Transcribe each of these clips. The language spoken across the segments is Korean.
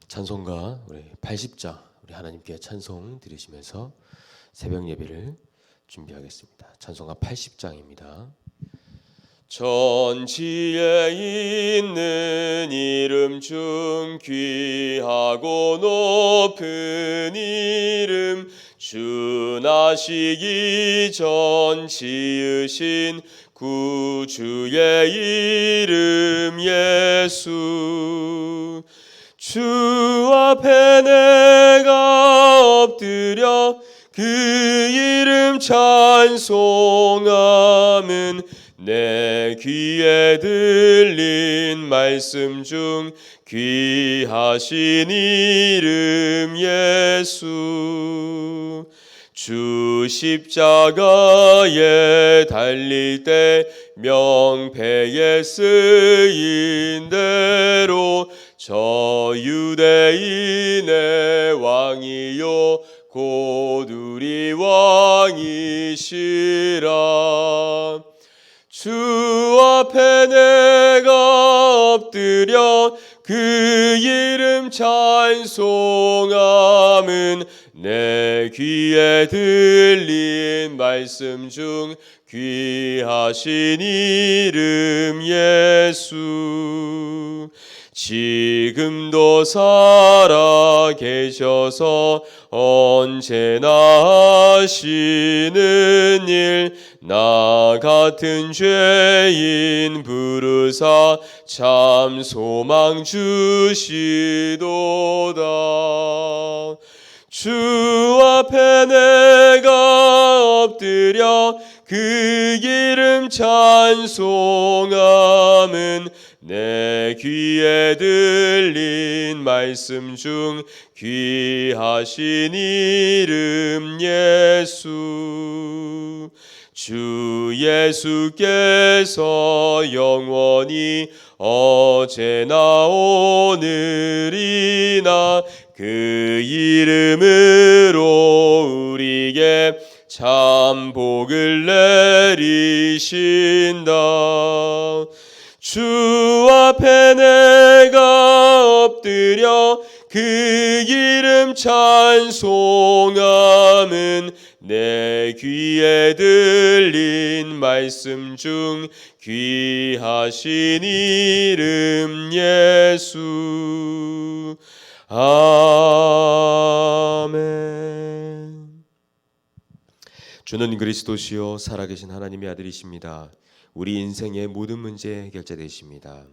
찬송가 우리 80장 우리 하나님께 찬송 드리시면서 새벽 예배를 준비하겠습니다. 찬송가 80장입니다. 전지에 있는 이름 중 귀하고 높은 이름, 주 나시기 전 지으신 구주의 이름 예수. 주 앞에 내가 엎드려 그 이름 찬송함은 내 귀에 들린 말씀 중 귀하신 이름 예수. 주 십자가에 달릴 때 명패에 쓰인 대로 저 유대인의 왕이요 곧 우리 왕이시라. 주 앞에 내가 엎드려 그 이름 찬송함은 내 귀에 들린 말씀 중 귀하신 이름 예수. 지금도 살아 계셔서 언제나 하시는 일, 나 같은 죄인 부르사 참 소망 주시도다. 주 앞에 내가 엎드려 그 이름 찬송함은 내 귀에 들린 말씀 중 귀하신 이름 예수. 주 예수께서 영원히 어제나 오늘이나 그 이름으로 우리에게 참 복을 내리신다. 주 앞에 내가 엎드려 그 이름 찬송함은 내 귀에 들린 말씀 중 귀하신 이름 예수. 아멘. 주는 그리스도시요 살아계신 하나님의 아들이십니다. 우리 인생의 모든 문제 해결자 되십니다.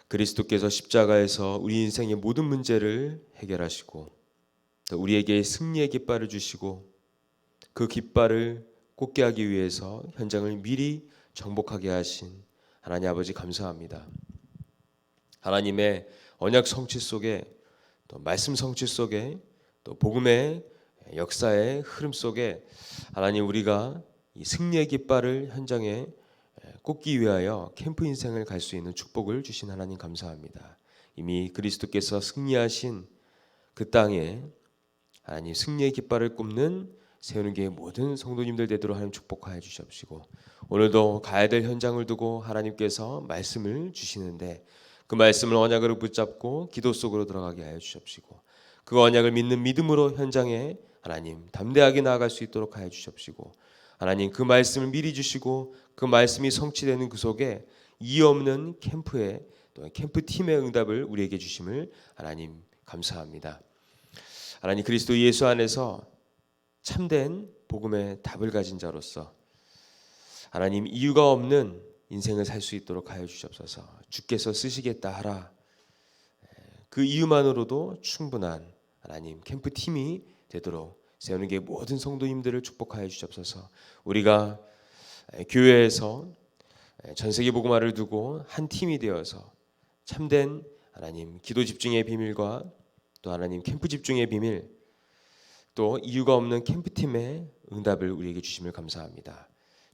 그리스도께서 십자가에서 우리 인생의 모든 문제를 해결하시고 또 우리에게 승리의 깃발을 주시고 그 깃발을 꽂게 하기 위해서 현장을 미리 정복하게 하신 하나님 아버지 감사합니다. 하나님의 언약 성취 속에 또 말씀 성취 속에 또 복음의 역사의 흐름 속에 하나님 우리가 이 승리의 깃발을 현장에 꽂기 위하여 캠프 인생을 갈 수 있는 축복을 주신 하나님 감사합니다. 이미 그리스도께서 승리하신 그 땅에 하나님 승리의 깃발을 꼽는 세우는 교회 모든 성도님들 되도록 하나님 축복하여 주시옵시고, 오늘도 가야 될 현장을 두고 하나님께서 말씀을 주시는데 그 말씀을 언약으로 붙잡고 기도 속으로 들어가게 하여 주시옵시고, 그 언약을 믿는 믿음으로 현장에 하나님 담대하게 나아갈 수 있도록 하여 주시옵시고, 하나님 그 말씀을 미리 주시고 그 말씀이 성취되는 그 속에 이유 없는 캠프의 또 캠프 팀의 응답을 우리에게 주심을 하나님 감사합니다. 하나님 그리스도 예수 안에서 참된 복음의 답을 가진 자로서 하나님 이유가 없는 인생을 살 수 있도록 하여 주시옵소서. 주께서 쓰시겠다 하라 그 이유만으로도 충분한 하나님 캠프 팀이 되도록 세우는 게 모든 성도님들을 축복하여 주시옵소서. 우리가 교회에서 전 세계 복음화를 두고 한 팀이 되어서 참된 하나님 기도 집중의 비밀과 또 하나님 캠프 집중의 비밀, 또 이유가 없는 캠프팀의 응답을 우리에게 주심을 감사합니다.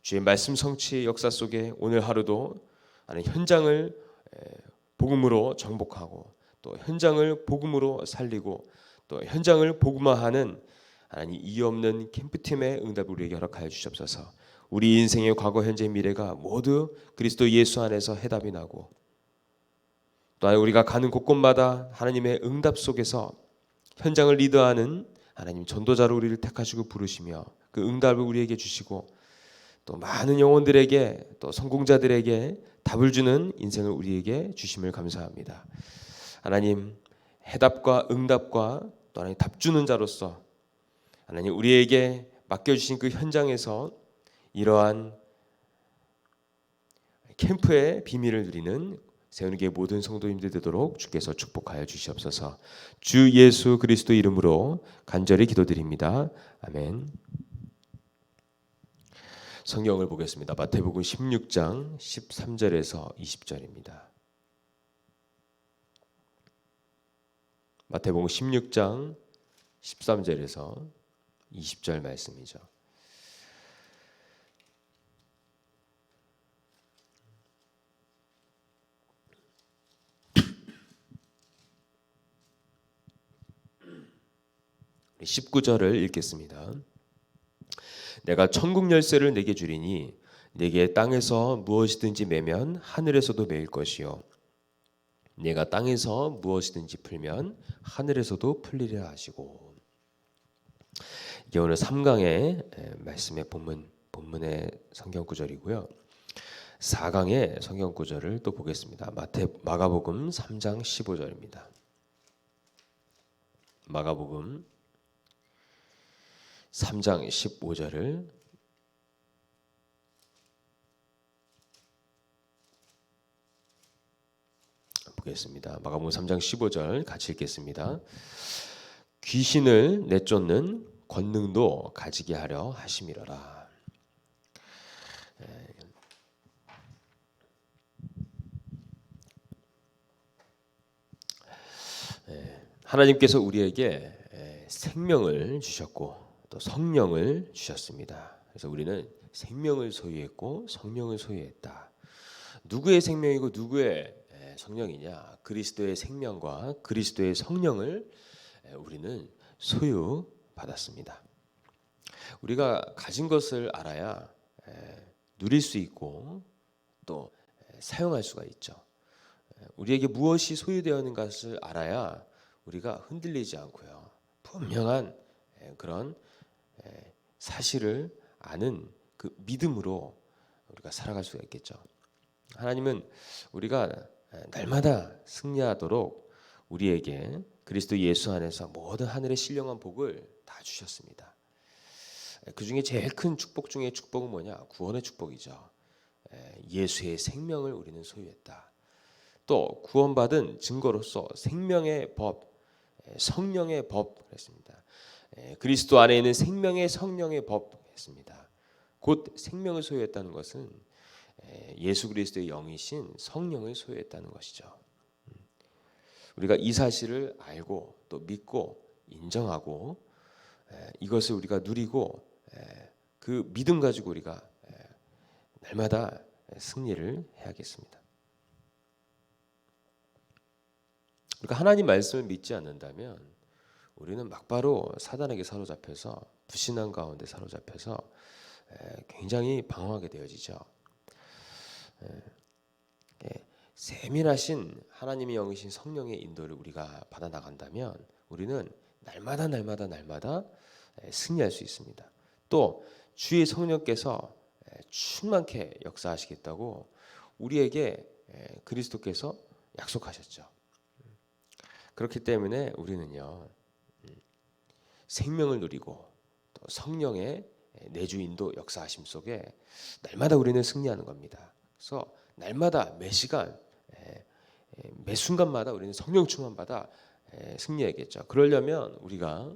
주의 말씀 성취 역사 속에 오늘 하루도 현장을 복음으로 정복하고 또 현장을 복음으로 살리고 또 현장을 복음화하는 하나님 이유 없는 캠프팀의 응답을 우리에게 허락하여 주시옵소서. 우리 인생의 과거, 현재, 미래가 모두 그리스도 예수 안에서 해답이 나고 또한 우리가 가는 곳곳마다 하나님의 응답 속에서 현장을 리더하는 하나님 전도자로 우리를 택하시고 부르시며 그 응답을 우리에게 주시고 또 많은 영혼들에게 또 성공자들에게 답을 주는 인생을 우리에게 주심을 감사합니다. 하나님 해답과 응답과 또 하나님 답 주는 자로서 하나님 우리에게 맡겨주신 그 현장에서 이러한 캠프의 비밀을 누리는 세운교회 모든 성도님들 되도록 주께서 축복하여 주시옵소서. 주 예수 그리스도 이름으로 간절히 기도드립니다. 아멘. 성경을 보겠습니다. 마태복음 16장 13절에서 20절입니다. 마태복음 16장 13절에서 20절 말씀이죠. 우리 19절을 읽겠습니다. 내가 천국 열쇠를 내게 주리니 내게 땅에서 무엇이든지 매면 하늘에서도 매일 것이요 내가 땅에서 무엇이든지 풀면 하늘에서도 풀리려 하시고. 이게 오늘 3강의 말씀의 본문의 성경 구절이고요. 4강의 성경 구절을 또 보겠습니다. 마가복음 3장 15절입니다. 마가복음 3장 15절을 보겠습니다. 마가복음 3장 15절 같이 읽겠습니다. 귀신을 내쫓는 권능도 가지게 하려 하심이로라. 하나님께서 우리에게 생명을 주셨고 또 성령을 주셨습니다. 그래서 우리는 생명을 소유했고 성령을 소유했다. 누구의 생명이고 누구의 성령이냐? 그리스도의 생명과 그리스도의 성령을 우리는 소유받았습니다. 우리가 가진 것을 알아야 누릴 수 있고 또 사용할 수가 있죠. 우리에게 무엇이 소유되어 있는 것을 알아야 우리가 흔들리지 않고요. 분명한 그런 사실을 아는 그 믿음으로 우리가 살아갈 수가 있겠죠. 하나님은 우리가 날마다 승리하도록 우리에게 그리스도 예수 안에서 모든 하늘의 신령한 복을 다 주셨습니다. 그 중에 제일 큰 축복 중에 축복은 뭐냐? 구원의 축복이죠. 예수의 생명을 우리는 소유했다. 또 구원받은 증거로서 생명의 법, 성령의 법 그랬습니다. 그리스도 안에 있는 생명의 성령의 법 했습니다. 곧 생명을 소유했다는 것은 예수 그리스도의 영이신 성령을 소유했다는 것이죠. 우리가 이 사실을 알고 또 믿고 인정하고 이것을 우리가 누리고 그 믿음 가지고 우리가 날마다 승리를 해야겠습니다. 우리가 하나님 말씀을 믿지 않는다면 우리는 막바로 사단에게 사로잡혀서 불신앙 가운데 사로잡혀서 굉장히 방황하게 되어지죠. 세밀하신 하나님의 영이신 성령의 인도를 우리가 받아 나간다면 우리는 날마다 승리할 수 있습니다. 또 주의 성령께서 충만케 역사하시겠다고 우리에게 그리스도께서 약속하셨죠. 그렇기 때문에 우리는요 생명을 누리고 또 성령의 내주 인도 역사하심 속에 날마다 우리는 승리하는 겁니다. 그래서 날마다 매 시간 매 순간마다 우리는 성령 충만 받아 승리해야겠죠. 그러려면 우리가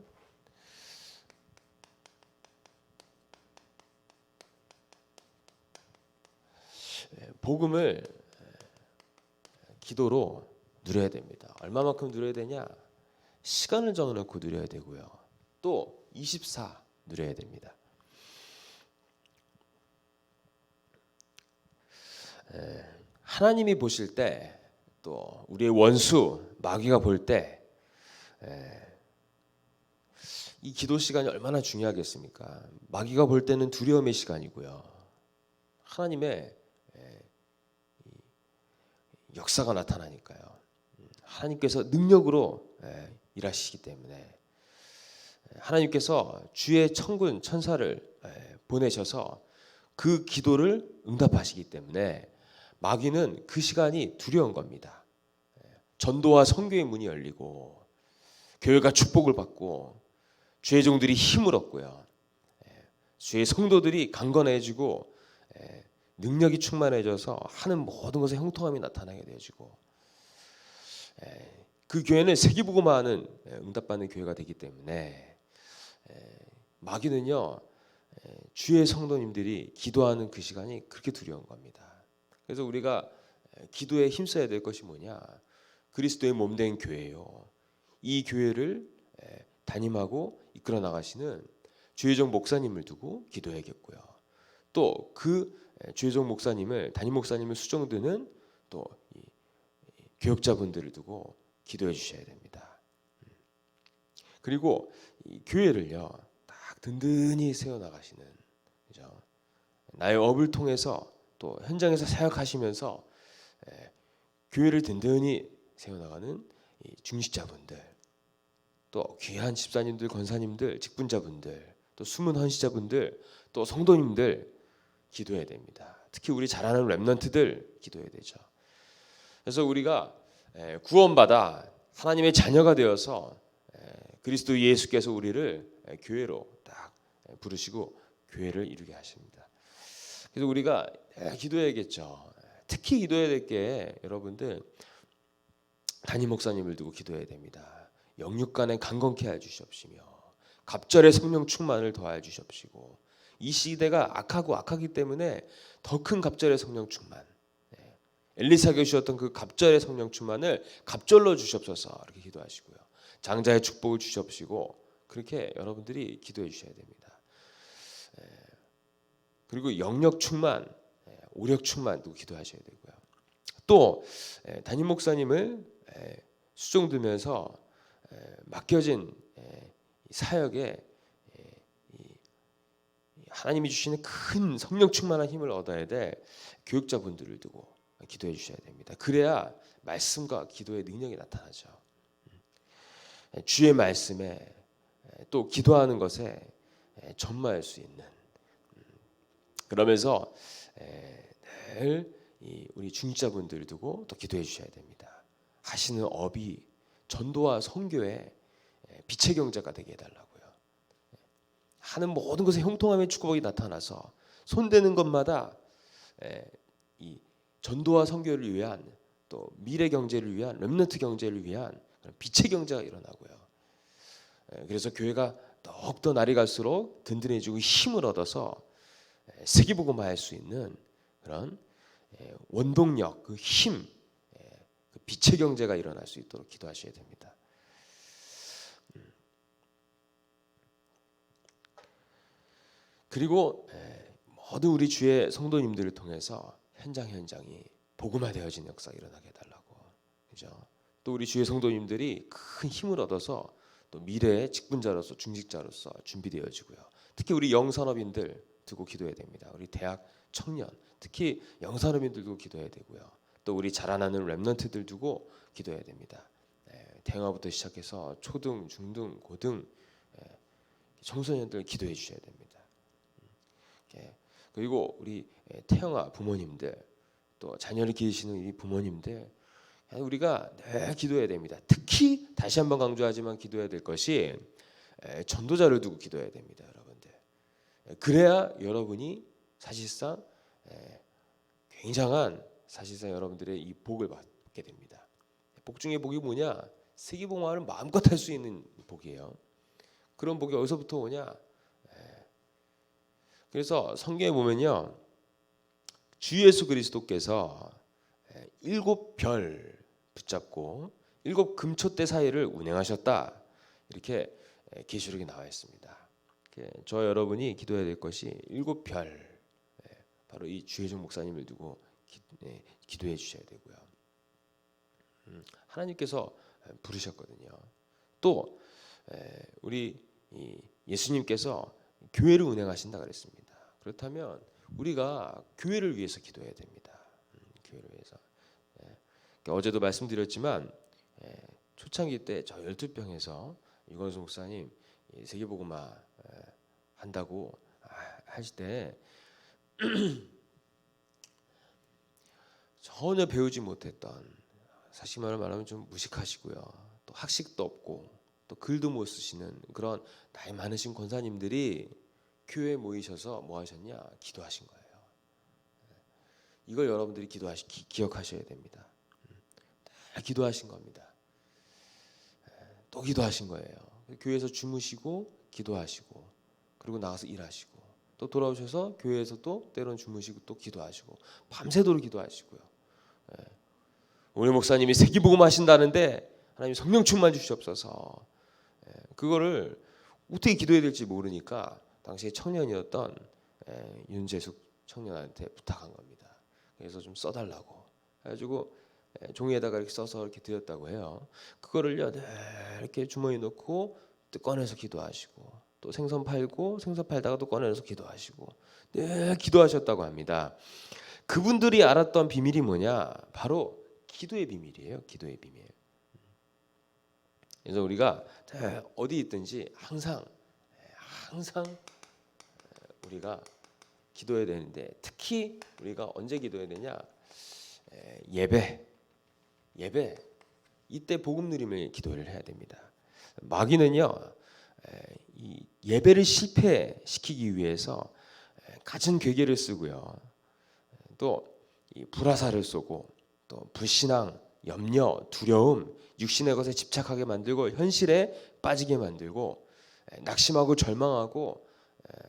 복음을 기도로 누려야 됩니다. 얼마만큼 누려야 되냐? 시간을 정해놓고 누려야 되고요. 또 24 누려야 됩니다. 하나님이 보실 때 또 우리의 원수 마귀가 볼 때 이 기도 시간이 얼마나 중요하겠습니까? 마귀가 볼 때는 두려움의 시간이고요. 하나님의 역사가 나타나니까요. 하나님께서 능력으로 일하시기 때문에 하나님께서 주의 천군 천사를 보내셔서 그 기도를 응답하시기 때문에 마귀는 그 시간이 두려운 겁니다. 전도와 선교의 문이 열리고 교회가 축복을 받고 주의 종들이 힘을 얻고요. 주의 성도들이 강건해지고 능력이 충만해져서 하는 모든 것에 형통함이 나타나게 되어지고 그 교회는 세기복음화하는 응답받는 교회가 되기 때문에 마귀는요 주의 성도님들이 기도하는 그 시간이 그렇게 두려운 겁니다. 그래서 우리가 기도에 힘써야 될 것이 뭐냐? 그리스도의 몸된 교회요. 이 교회를 담임하고 이끌어 나가시는 주의종 목사님을 두고 기도해야겠고요. 또 그 주의종 목사님을 담임 목사님을 수종드는 또 교역자분들을 두고 기도해 주셔야 됩니다. 그리고 이 교회를요 딱 든든히 세워 나가시는 그죠? 나의 업을 통해서 또 현장에서 사역하시면서 교회를 든든히 세워 나가는 중직자분들, 또 귀한 집사님들, 권사님들, 직분자분들, 또 숨은 헌시자분들, 또 성도님들 기도해야 됩니다. 특히 우리 잘하는 렘넌트들 기도해야 되죠. 그래서 우리가 구원받아 하나님의 자녀가 되어서 그리스도 예수께서 우리를 교회로 딱 부르시고 교회를 이루게 하십니다. 그래서 우리가 기도해야겠죠. 특히 기도해야 될 게 여러분들 담임 목사님을 두고 기도해야 됩니다. 영육간에 강건케 해 주시옵시며 갑절의 성령 충만을 더하여 주시옵시고 이 시대가 악하기 때문에 더 큰 갑절의 성령 충만 엘리사에게 주셨던 그 갑절의 성령 충만을 갑절로 주시옵소서 이렇게 기도하시고요. 장자의 축복을 주시옵시고 그렇게 여러분들이 기도해 주셔야 됩니다. 그리고 영력 충만, 오력 충만 도 기도하셔야 되고요. 또 담임 목사님을 수종들면서 맡겨진 사역에 하나님이 주시는 큰 성령 충만한 힘을 얻어야 될 교육자분들을 두고 기도해 주셔야 됩니다. 그래야 말씀과 기도의 능력이 나타나죠. 주의 말씀에 또 기도하는 것에 전무할 수 있는 그러면서 늘 우리 중직자분들을 두고 또 기도해 주셔야 됩니다. 하시는 업이 전도와 선교의 빛의 경제가 되게 해달라고요. 하는 모든 것에 형통함의 축복이 나타나서 손대는 것마다 이 전도와 선교를 위한 또 미래 경제를 위한 렘넌트 경제를 위한 빛의 경제가 일어나고요. 그래서 교회가 더욱더 날이 갈수록 든든해지고 힘을 얻어서 세계복음화할 수 있는 그런 원동력, 그 힘, 그 빛의 경제가 일어날 수 있도록 기도하셔야 됩니다. 그리고 모든 우리 주의 성도님들을 통해서 현장이 복음화되어진 역사가 일어나게 해달라고. 그죠? 또 우리 주의 성도님들이 큰 힘을 얻어서 또 미래의 직분자로서 중직자로서 준비되어지고요. 특히 우리 영산업인들 두고 기도해야 됩니다. 우리 대학 청년, 특히 영산업인들 두고 기도해야 되고요. 또 우리 자라나는 렘넌트들 두고 기도해야 됩니다. 대형아부터 시작해서 초등, 중등, 고등 청소년들 기도해 주셔야 됩니다. 그리고 우리 태영아 부모님들 또 자녀를 기르시는 이 부모님들 우리가 늘 기도해야 됩니다. 특히 다시 한번 강조하지만 기도해야 될 것이 전도자를 두고 기도해야 됩니다, 여러분들. 그래야 여러분이 사실상 굉장한 사실상 여러분들의 이 복을 받게 됩니다. 복 중에 복이 뭐냐? 세계복음화를 마음껏 할 수 있는 복이에요. 그런 복이 어디서부터 오냐? 그래서 성경에 보면요, 주 예수 그리스도께서 7별 붙잡고 7 금초대 사이를 운행하셨다 이렇게 계시록에 나와 있습니다. 저 여러분이 기도해야 될 것이 7별 바로 이 주혜종 목사님을 두고 기도해 주셔야 되고요. 하나님께서 부르셨거든요. 또 우리 예수님께서 교회를 운행하신다 그랬습니다. 그렇다면 우리가 교회를 위해서 기도해야 됩니다. 교회를 위해서. 어제도 말씀드렸지만 초창기 때 저 12평에서 유건수 목사님 세계복음화 한다고 하실 때 전혀 배우지 못했던, 사실 말하면 좀 무식하시고요, 또 학식도 없고 또 글도 못 쓰시는 그런 나이 많으신 권사님들이 교회에 모이셔서 뭐 하셨냐? 기도하신 거예요. 이걸 여러분들이 기억하셔야 됩니다. 다 기도하신 겁니다. 또 기도하신 거예요. 교회에서 주무시고 기도하시고, 그리고 나가서 일하시고, 또 돌아오셔서 교회에서 또 때로는 주무시고 또 기도하시고, 밤새도록 기도하시고요. 우리 목사님이 세기복음 하신다는데 하나님 성령 충만 주시옵소서. 그거를 어떻게 기도해야 될지 모르니까 당시에 청년이었던 윤재숙 청년한테 부탁한 겁니다. 그래서 좀 써달라고 해가지고 종이에다가 이렇게 써서 이렇게 드렸다고 해요. 그거를요, 이렇게 주머니에 넣고 또 꺼내서 기도하시고, 또 생선 팔다가 또 꺼내서 기도하시고, 늘 기도하셨다고 합니다. 그분들이 알았던 비밀이 뭐냐? 바로 기도의 비밀이에요. 기도의 비밀. 그래서 우리가 어디 있든지 항상 우리가 기도해야 되는데, 특히 우리가 언제 기도해야 되냐? 예배 이때 복음 누림을 기도를 해야 됩니다. 마귀는요, 이 예배를 실패시키기 위해서 갖은 괴계를 쓰고요, 또 이 불화살을 쏘고, 또 불신앙, 염려, 두려움, 육신의 것에 집착하게 만들고, 현실에 빠지게 만들고, 낙심하고 절망하고,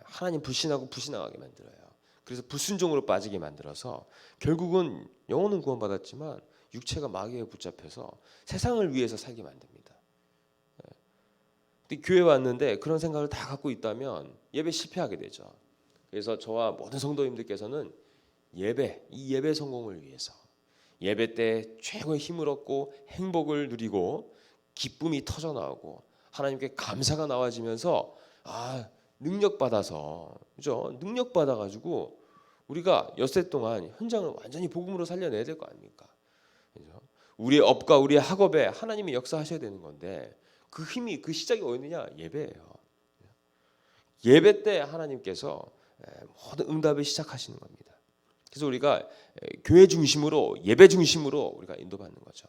하나님 불신하고 불신앙하게 만들어요. 그래서 불순종으로 빠지게 만들어서 결국은 영혼은 구원받았지만 육체가 마귀에 붙잡혀서 세상을 위해서 살게 만듭니다. 근데 교회 왔는데 그런 생각을 다 갖고 있다면 예배 실패하게 되죠. 그래서 저와 모든 성도님들께서는 이 예배 성공을 위해서, 예배 때 최고의 힘을 얻고 행복을 누리고 기쁨이 터져 나오고 하나님께 감사가 나와지면서 능력 받아서, 그죠? 능력 받아 가지고 우리가 엿새 동안 현장을 완전히 복음으로 살려내야 될 거 아닙니까? 그죠? 우리의 업과 우리의 학업에 하나님이 역사하셔야 되는 건데, 그 힘이, 그 시작이 어디냐? 예배예요. 예배 때 하나님께서 모든 응답을 시작하시는 겁니다. 그래서 우리가 교회 중심으로, 예배 중심으로 우리가 인도받는 거죠.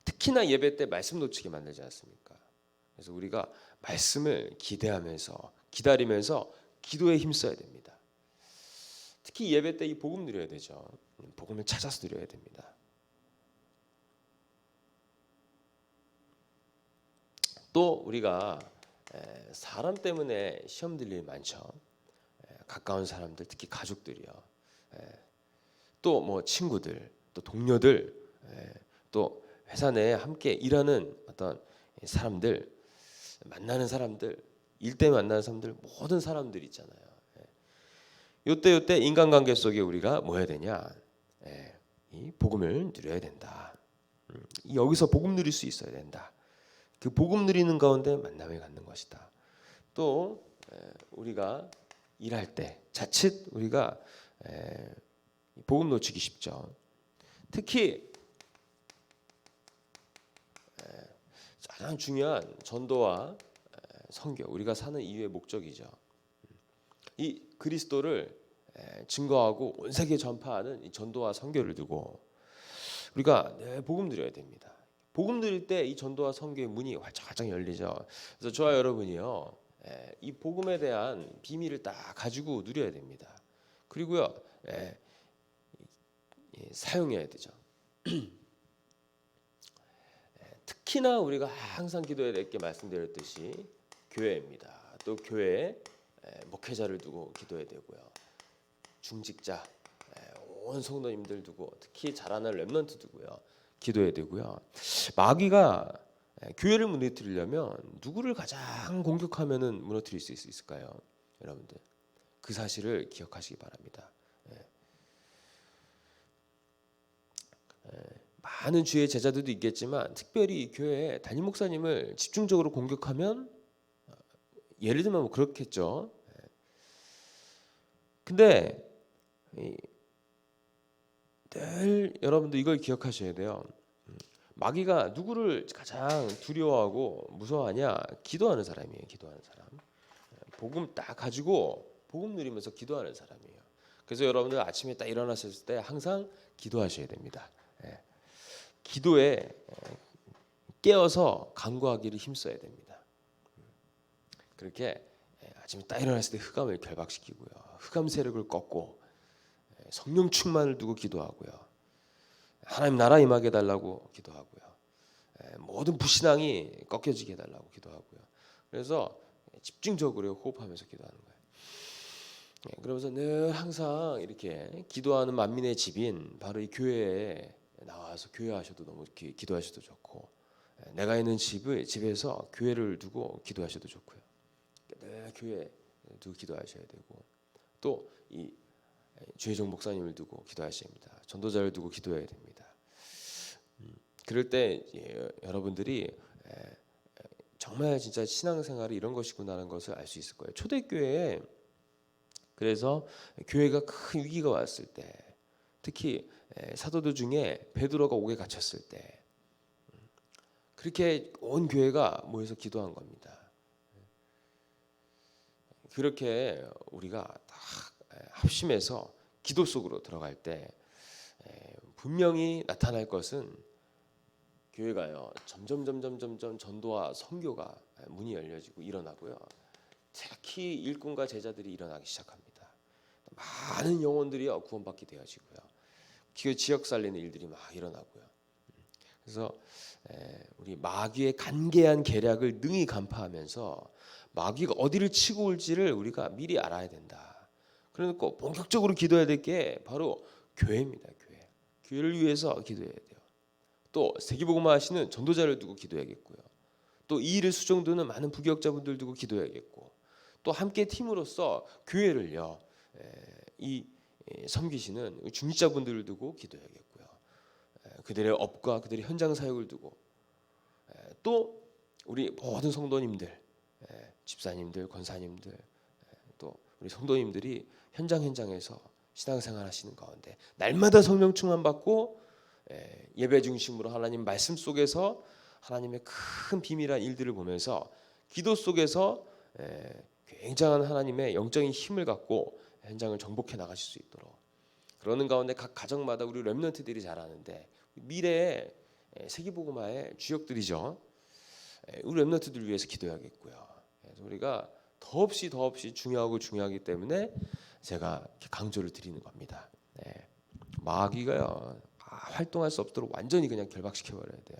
특히나 예배 때 말씀 놓치게 만들지 않습니까? 그래서 우리가 말씀을 기대하면서, 기다리면서 기도에 힘써야 됩니다. 특히 예배 때 이 복음 누려야 되죠. 복음을 찾아서 누려야 됩니다. 또 우리가 사람 때문에 시험 들 일이 많죠. 가까운 사람들, 특히 가족들이요. 또 뭐 친구들, 또 동료들, 또 회사 내에 함께 일하는 어떤 사람들, 만나는 사람들, 일 때 만나는 사람들, 모든 사람들 있잖아요. 요때 인간관계 속에 우리가 뭐 해야 되냐? 이 복음을 누려야 된다. 여기서 복음 누릴 수 있어야 된다. 그 복음 누리는 가운데 만남을 갖는 것이다. 또 우리가 일할 때 자칫 우리가 복음 놓치기 쉽죠. 특히 가장 중요한 전도와 선교, 우리가 사는 이유의 목적이죠. 이 그리스도를 증거하고 온 세계에 전파하는 이 전도와 선교를 두고 우리가 복음 누려야 됩니다. 복음 누릴 때 이 전도와 선교의 문이 활짝 열리죠. 그래서 저와 여러분이요, 이 복음에 대한 비밀을 딱 가지고 누려야 됩니다. 그리고요, 사용해야 되죠. 특히나 우리가 항상 기도해야 될 게 말씀드렸듯이 교회입니다. 또 교회에 목회자를 두고 기도해야 되고요, 중직자, 온 성도님들 두고, 특히 자라날 렘넌트 두고요, 기도해야 되고요. 마귀가 교회를 무너뜨리려면 누구를 가장 공격하면은 무너뜨릴 수 있을까요? 여러분들 그 사실을 기억하시기 바랍니다. 많은 주의 제자들도 있겠지만 특별히 교회에 담임 목사님을 집중적으로 공격하면, 예를 들면 뭐 그렇겠죠. 근데 늘 여러분도 이걸 기억하셔야 돼요. 마귀가 누구를 가장 두려워하고 무서워하냐? 기도하는 사람이에요. 기도하는 사람. 복음 딱 가지고 복음 누리면서 기도하는 사람이에요. 그래서 여러분들 아침에 딱 일어났을 때 항상 기도하셔야 됩니다. 기도에 깨어서 간구하기를 힘써야 됩니다. 그렇게 아침에 딱 일어났을 때 흑암을 결박시키고요. 흑암 세력을 꺾고 성령 충만을 두고 기도하고요. 하나님 나라 임하게 해달라고 기도하고요. 모든 불신앙이 꺾여지게 해달라고 기도하고요. 그래서 집중적으로 호흡하면서 기도하는 거예요. 그러면서 늘 항상 이렇게 기도하는 만민의 집인 바로 이 교회에 나와서 교회하셔도 너무 기도하셔도 좋고, 내가 있는 집에서 교회를 두고 기도하셔도 좋고요. 늘 교회 두고 기도하셔야 되고, 또 이 주혜정 목사님을 두고 기도하셔야 됩니다. 전도자를 두고 기도해야 됩니다. 그럴 때 여러분들이 정말 진짜 신앙생활이 이런 것이구나라는 것을 알 수 있을 거예요. 초대교회에 그래서 교회가 큰 위기가 왔을 때, 특히 사도들 중에 베드로가 옥에 갇혔을 때 그렇게 온 교회가 모여서 기도한 겁니다. 그렇게 우리가 다 합심해서 기도 속으로 들어갈 때 분명히 나타날 것은 교회가요 점점 전도와 선교가 문이 열려지고 일어나고요. 특히 일꾼과 제자들이 일어나기 시작합니다. 많은 영혼들이요 구원받게 되어지고요. 그 지역 살리는 일들이 막 일어나고요. 그래서 우리 마귀의 간계한 계략을 능히 간파하면서 마귀가 어디를 치고 올지를 우리가 미리 알아야 된다. 그러니까 본격적으로 기도해야 될 게 바로 교회입니다. 교회를 위해서 기도해야 돼요. 또 세계복음화 하시는 전도자를 두고 기도해야겠고요. 또 이 일을 수종드는 많은 부교역자분들 두고 기도해야겠고, 또 함께 팀으로서 교회를요 섬기시는 중직자분들을 두고 기도해야겠고요. 그들의 업과 그들의 현장 사역을 두고, 또 우리 모든 성도님들, 집사님들, 권사님들, 또 우리 성도님들이 현장에서 신앙생활 하시는 가운데 날마다 성령 충만 받고 예배 중심으로 하나님 말씀 속에서 하나님의 큰 비밀한 일들을 보면서 기도 속에서 굉장한 하나님의 영적인 힘을 갖고 현장을 정복해 나가실 수 있도록, 그러는 가운데 각 가정마다 우리 렘넌트들이 잘 아는데 미래의 세계복음화의 주역들이죠. 우리 렘넌트들 위해서 기도해야겠고요. 그래서 우리가 더없이 중요하기 때문에 제가 강조를 드리는 겁니다. 마귀가요 활동할 수 없도록 완전히 그냥 결박시켜 버려야 돼요.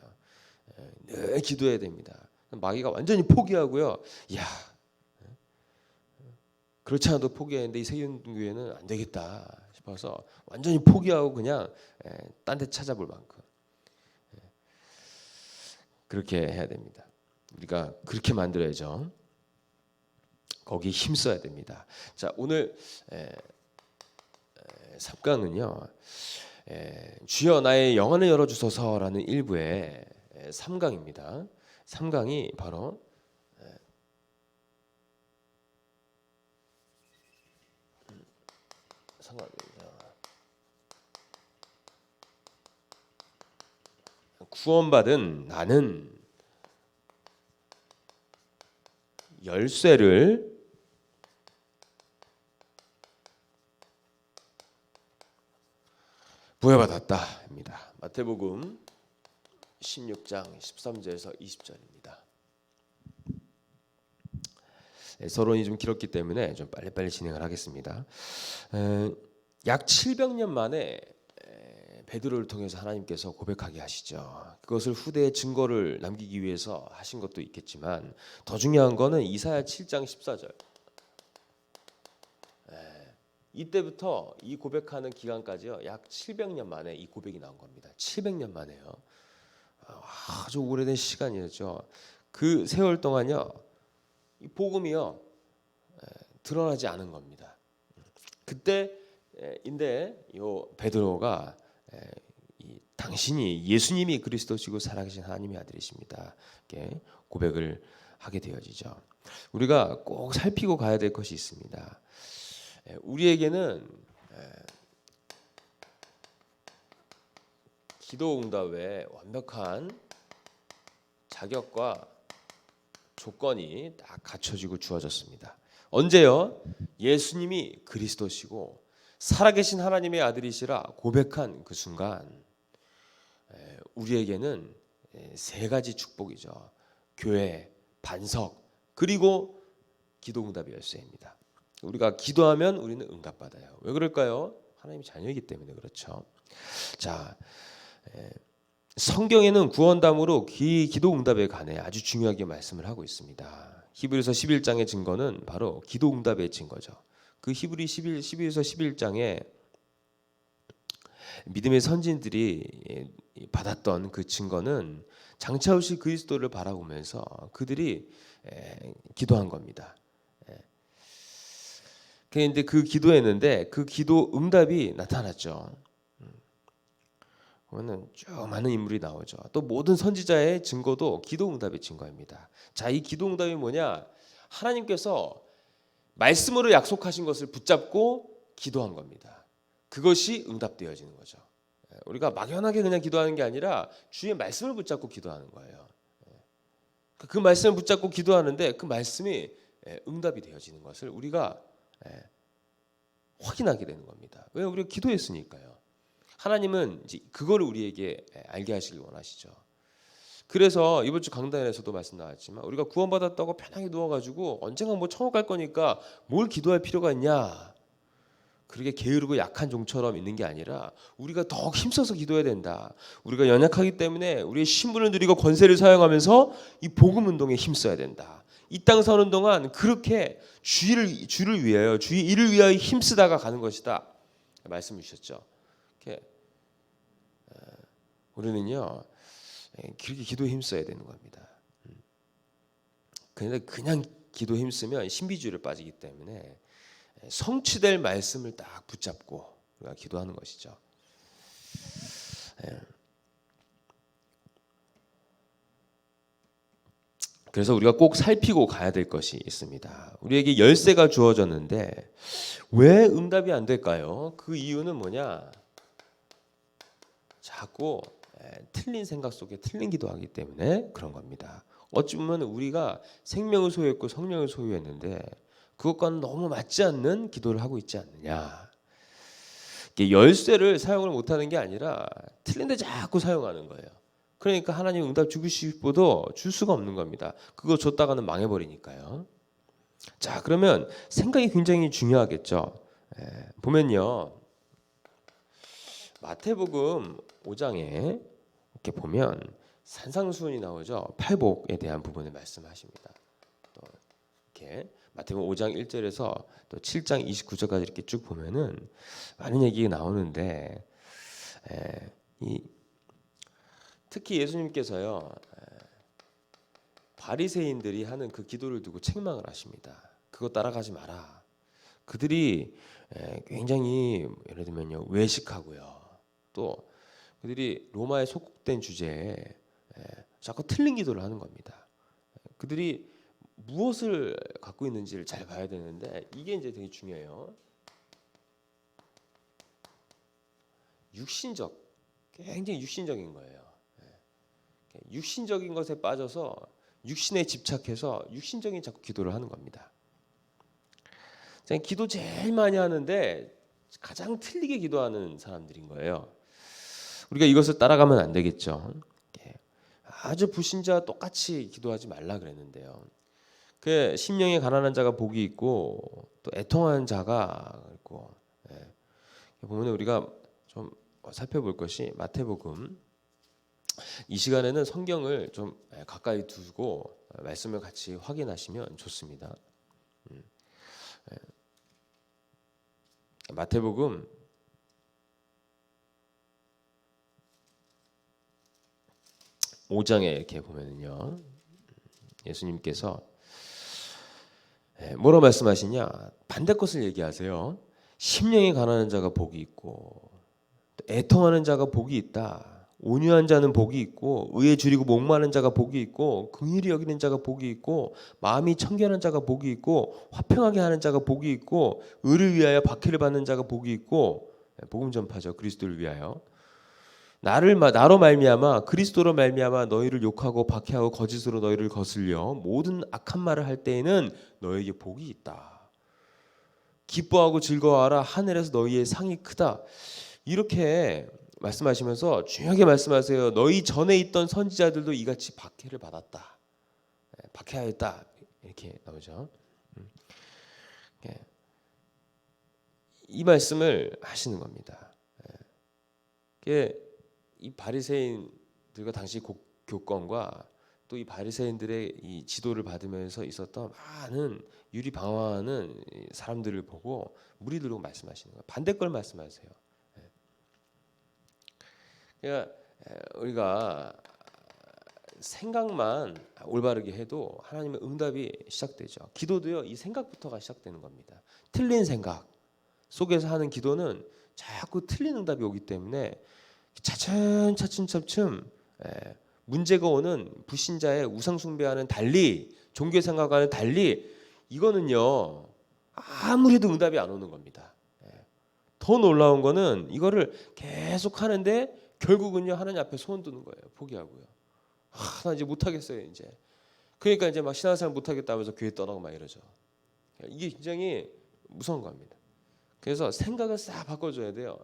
늘 기도해야 됩니다. 마귀가 완전히 포기하고요. 야, 그렇지 않아도 포기했는데 이 세계교회는 안 되겠다 싶어서 완전히 포기하고 그냥 딴 데 찾아볼 만큼 그렇게 해야 됩니다. 우리가 그렇게 만들어야죠. 거기 힘써야 됩니다. 자, 오늘 3강은요. 주여 나의 영안을 열어주소서라는 1부의 3강입니다. 3강이 바로 구원받은 나는 열쇠를 부여받았다입니다. 마태복음 16장 13절에서 20절입니다. 서론이 좀 길었기 때문에 좀 빨리빨리 진행을 하겠습니다. 약 700년 만에 베드로를 통해서 하나님께서 고백하게 하시죠. 그것을 후대에 증거를 남기기 위해서 하신 것도 있겠지만 더 중요한 거는 이사야 7장 14절. 이때부터 이 고백하는 기간까지요. 약 700년 만에 이 고백이 나온 겁니다. 700년 만에요. 아주 오래된 시간이었죠. 그 세월 동안요. 이 복음이요. 드러나지 않은 겁니다. 그때인데 요 베드로가 당신이 예수님이 그리스도시고 살아계신 하나님의 아들이십니다. 이렇게 고백을 하게 되어지죠. 우리가 꼭 살피고 가야 될 것이 있습니다. 우리에게는 기도 응답에 완벽한 자격과 조건이 딱 갖춰지고 주어졌습니다. 언제요? 예수님이 그리스도시고 살아계신 하나님의 아들이시라 고백한 그 순간 우리에게는 세 가지 축복이죠. 교회, 반석, 그리고 기도 응답의 열쇠입니다. 우리가 기도하면 우리는 응답받아요. 왜 그럴까요? 하나님의 자녀이기 때문에 그렇죠. 자, 성경에는 구원담으로 기도 응답에 관해 아주 중요하게 말씀을 하고 있습니다. 히브리서 11장의 증거는 바로 기도 응답의 증거죠. 그 히브리서 11장에 믿음의 선진들이 받았던 그 증거는 장차 오실 그리스도를 바라보면서 그들이 기도한 겁니다. 그런데 그 기도했는데 그 기도 응답이 나타났죠. 그러면 쭉 많은 인물이 나오죠. 또 모든 선지자의 증거도 기도 응답의 증거입니다. 자, 이 기도 응답이 뭐냐? 하나님께서 말씀으로 약속하신 것을 붙잡고 기도한 겁니다. 그것이 응답되어지는 거죠. 우리가 막연하게 그냥 기도하는 게 아니라 주의 말씀을 붙잡고 기도하는 거예요. 그 말씀을 붙잡고 기도하는데 그 말씀이 응답이 되어지는 것을 우리가 확인하게 되는 겁니다. 왜? 우리가 기도했으니까요. 하나님은 이제 그거를 우리에게 알게 하시길 원하시죠. 그래서 이번 주 강단에서도 말씀 나왔지만 우리가 구원받았다고 편하게 누워가지고 언젠가 뭐 천국 갈 거니까 뭘 기도할 필요가 있냐, 그렇게 게으르고 약한 종처럼 있는 게 아니라 우리가 더욱 힘써서 기도해야 된다. 우리가 연약하기 때문에 우리의 신분을 누리고 권세를 사용하면서 이 복음 운동에 힘써야 된다. 이 땅 사는 동안 그렇게 주를 위하여, 주의 일을 위하여 힘쓰다가 가는 것이다. 말씀 주셨죠. 이렇게 우리는요 그렇게 기도에 힘써야 되는 겁니다. 그런데 그냥 기도 힘쓰면 신비주의를 빠지기 때문에 성취될 말씀을 딱 붙잡고 우리가 기도하는 것이죠. 그래서 우리가 꼭 살피고 가야 될 것이 있습니다. 우리에게 열쇠가 주어졌는데 왜 응답이 안 될까요? 그 이유는 뭐냐? 자꾸 틀린 생각 속에 틀린 기도하기 때문에 그런 겁니다. 어찌 보면 우리가 생명을 소유했고 성령을 소유했는데 그것과는 너무 맞지 않는 기도를 하고 있지 않느냐. 열쇠를 사용을 못하는 게 아니라 틀린데 자꾸 사용하는 거예요. 그러니까 하나님 응답 주고 싶어도 줄 수가 없는 겁니다. 그거 줬다가는 망해버리니까요. 자, 그러면 생각이 굉장히 중요하겠죠. 보면요, 마태복음 5장에 이렇게 보면 산상수훈이 나오죠. 팔복에 대한 부분을 말씀하십니다. 또 이렇게 마태복음 5장 1절에서 또 7장 29절까지 이렇게 쭉 보면은 많은 얘기가 나오는데 특히 예수님께서요 바리새인들이 하는 그 기도를 두고 책망을 하십니다. 그거 따라가지 마라. 그들이 굉장히 예를 들면요 외식하고요, 또 그들이 로마에 속국된 주제에 자꾸 틀린 기도를 하는 겁니다. 그들이 무엇을 갖고 있는지를 잘 봐야 되는데 이게 이제 되게 중요해요. 굉장히 육신적인 거예요. 육신적인 것에 빠져서 육신에 집착해서 육신적인 자꾸 기도를 하는 겁니다. 기도 제일 많이 하는데 가장 틀리게 기도하는 사람들인 거예요. 우리가 이것을 따라가면 안 되겠죠. 아주 불신자와 똑같이 기도하지 말라 그랬는데요. 그 심령이 가난한 자가 복이 있고 또 애통하는 자가 있고, 보면 우리가 좀 살펴볼 것이 마태복음, 이 시간에는 성경을 좀 가까이 두고 말씀을 같이 확인하시면 좋습니다. 마태복음 5장에 이렇게 보면요, 예수님께서 뭐라고 말씀하시냐? 반대 것을 얘기하세요. 심령이 가난한 자가 복이 있고 애통하는 자가 복이 있다. 온유한 자는 복이 있고 의에 줄이고 목마른 자가 복이 있고 긍휼히 여기는 자가 복이 있고 마음이 청결한 자가 복이 있고 화평하게 하는 자가 복이 있고 의를 위하여 박해를 받는 자가 복이 있고, 복음 전파죠. 그리스도를 위하여. 나로 말미암아 그리스도로 말미암아 너희를 욕하고 박해하고 거짓으로 너희를 거슬려 모든 악한 말을 할 때에는 너에게 복이 있다. 기뻐하고 즐거워하라. 하늘에서 너희의 상이 크다. 이렇게 말씀하시면서 중요하게 말씀하세요. 너희 전에 있던 선지자들도 이같이 박해를 받았다. 박해하였다. 이렇게 나오죠. 이 말씀을 하시는 겁니다. 이 바리새인들과 당시 교권과 또 이 바리새인들의 이 지도를 받으면서 있었던 많은 유리방황하는 사람들을 보고 무리들로 말씀하시는 거예요. 반대 걸 말씀하세요. 그러니까 우리가 생각만 올바르게 해도 하나님의 응답이 시작되죠. 기도도요, 이 생각부터가 시작되는 겁니다. 틀린 생각 속에서 하는 기도는 자꾸 틀린 응답이 오기 때문에 차츰 문제가 오는 불신자의 우상숭배와는 달리, 종교 생각과는 달리 이거는요 아무리 해도 응답이 안 오는 겁니다. 더 놀라운 거는 이거를 계속 하는데 결국은요 하나님 앞에 소원 두는 거예요. 포기하고요. 나 이제 못하겠어요 이제. 그러니까 이제 막 신앙생활 못하겠다면서 교회 떠나고 막 이러죠. 이게 굉장히 무서운 겁니다. 그래서 생각을 싹 바꿔줘야 돼요.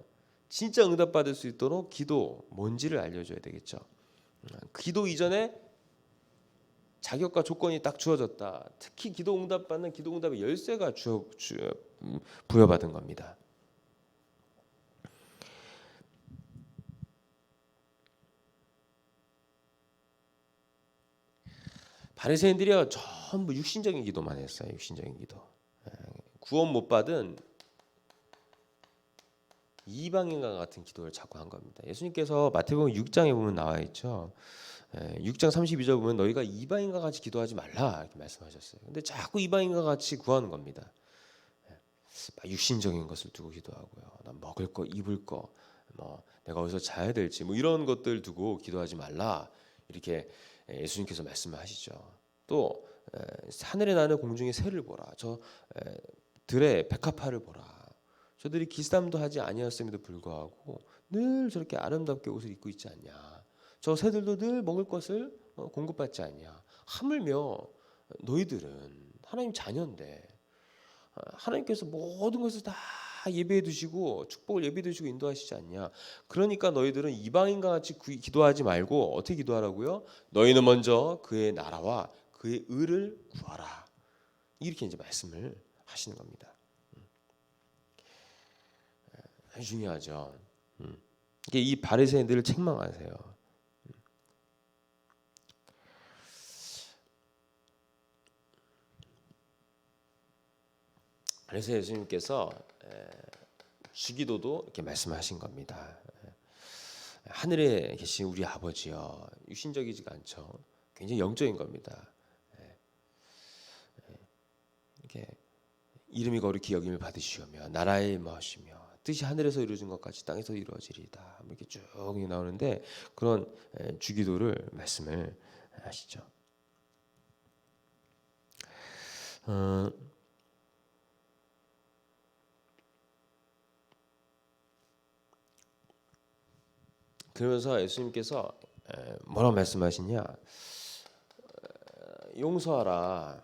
진짜 응답받을 수 있도록 기도 뭔지를 알려줘야 되겠죠. 기도 이전에 자격과 조건이 딱 주어졌다. 특히 기도 응답받는 기도 응답의 열쇠가 부여받은 겁니다. 바리새인들이요 전부 육신적인 기도만 했어요. 육신적인 기도. 구원 못 받은 이방인과 같은 기도를 자꾸 한 겁니다. 예수님께서 마태복음 6장에 보면 나와 있죠. 6장 32절 보면 너희가 이방인과 같이 기도하지 말라 이렇게 말씀하셨어요. 근데 자꾸 이방인과 같이 구하는 겁니다. 육신적인 것을 두고 기도하고요. 난 먹을 거, 입을 거, 뭐 내가 어디서 자야 될지 뭐 이런 것들 두고 기도하지 말라 이렇게 예수님께서 말씀을 하시죠. 또 하늘에 나는 공중의 새를 보라. 저 들의 백합화를 보라. 저들이 기쌈도 하지 아니었음에도 불구하고 늘 저렇게 아름답게 옷을 입고 있지 않냐. 저 새들도 늘 먹을 것을 공급받지 않냐. 하물며 너희들은 하나님 자녀인데 하나님께서 모든 것을 다 예배해 두시고 축복을 예배해 두시고 인도하시지 않냐. 그러니까 너희들은 이방인과 같이 기도하지 말고 어떻게 기도하라고요? 너희는 먼저 그의 나라와 그의 의를 구하라. 이렇게 이제 말씀을 하시는 겁니다. 중요하죠. 이 바리새인들을 책망하세요. 그래서 예수님께서 주기도도 이렇게 말씀하신 겁니다. 하늘에 계신 우리 아버지여, 육신적이지가 않죠. 굉장히 영적인 겁니다. 이렇게 이름이 거룩히 여김을 받으시오며 나라에 임하시며 뜻이 하늘에서 이루어진 것 같이 땅에서 이루어지리이다. 이렇게 쭉 나오는데 그런 주기도를 말씀을 하시죠. 그러면서 예수님께서 뭐라고 말씀하시냐? 용서하라.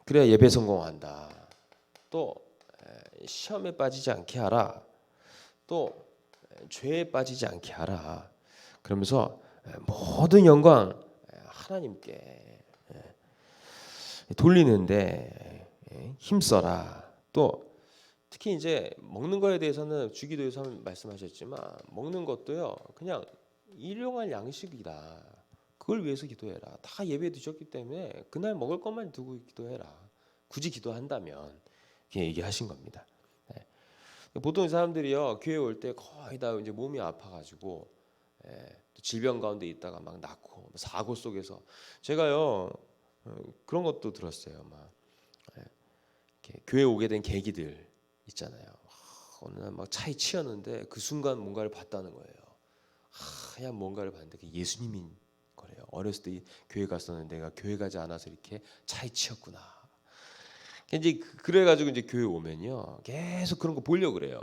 그래야 예배 성공한다. 또 시험에 빠지지 않게 하라. 또 죄에 빠지지 않게 하라. 그러면서 모든 영광 하나님께 돌리는데 힘써라. 또 특히 이제 먹는 거에 대해서는 주기도에서 말씀하셨지만 먹는 것도요 그냥 일용할 양식이다. 그걸 위해서 기도해라. 다 예배 드셨기 때문에 그날 먹을 것만 두고 기도해라. 굳이 기도한다면 이렇게 얘기하신 겁니다. 보통 사람들이요 교회 올 때 거의 다 이제 몸이 아파가지고 또 질병 가운데 있다가 막 낫고 사고 속에서 제가요 그런 것도 들었어요. 막 이렇게 교회 오게 된 계기들 있잖아요. 어느 날 막 차에 치였는데 그 순간 뭔가를 봤다는 거예요. 하얀 뭔가를 봤는데 그 예수님인 거래요. 어렸을 때 교회 갔었는데 내가 교회 가지 않아서 이렇게 차에 치였구나. 이제 그래가지고 이제 교회 오면요 계속 그런 거 보려고 그래요.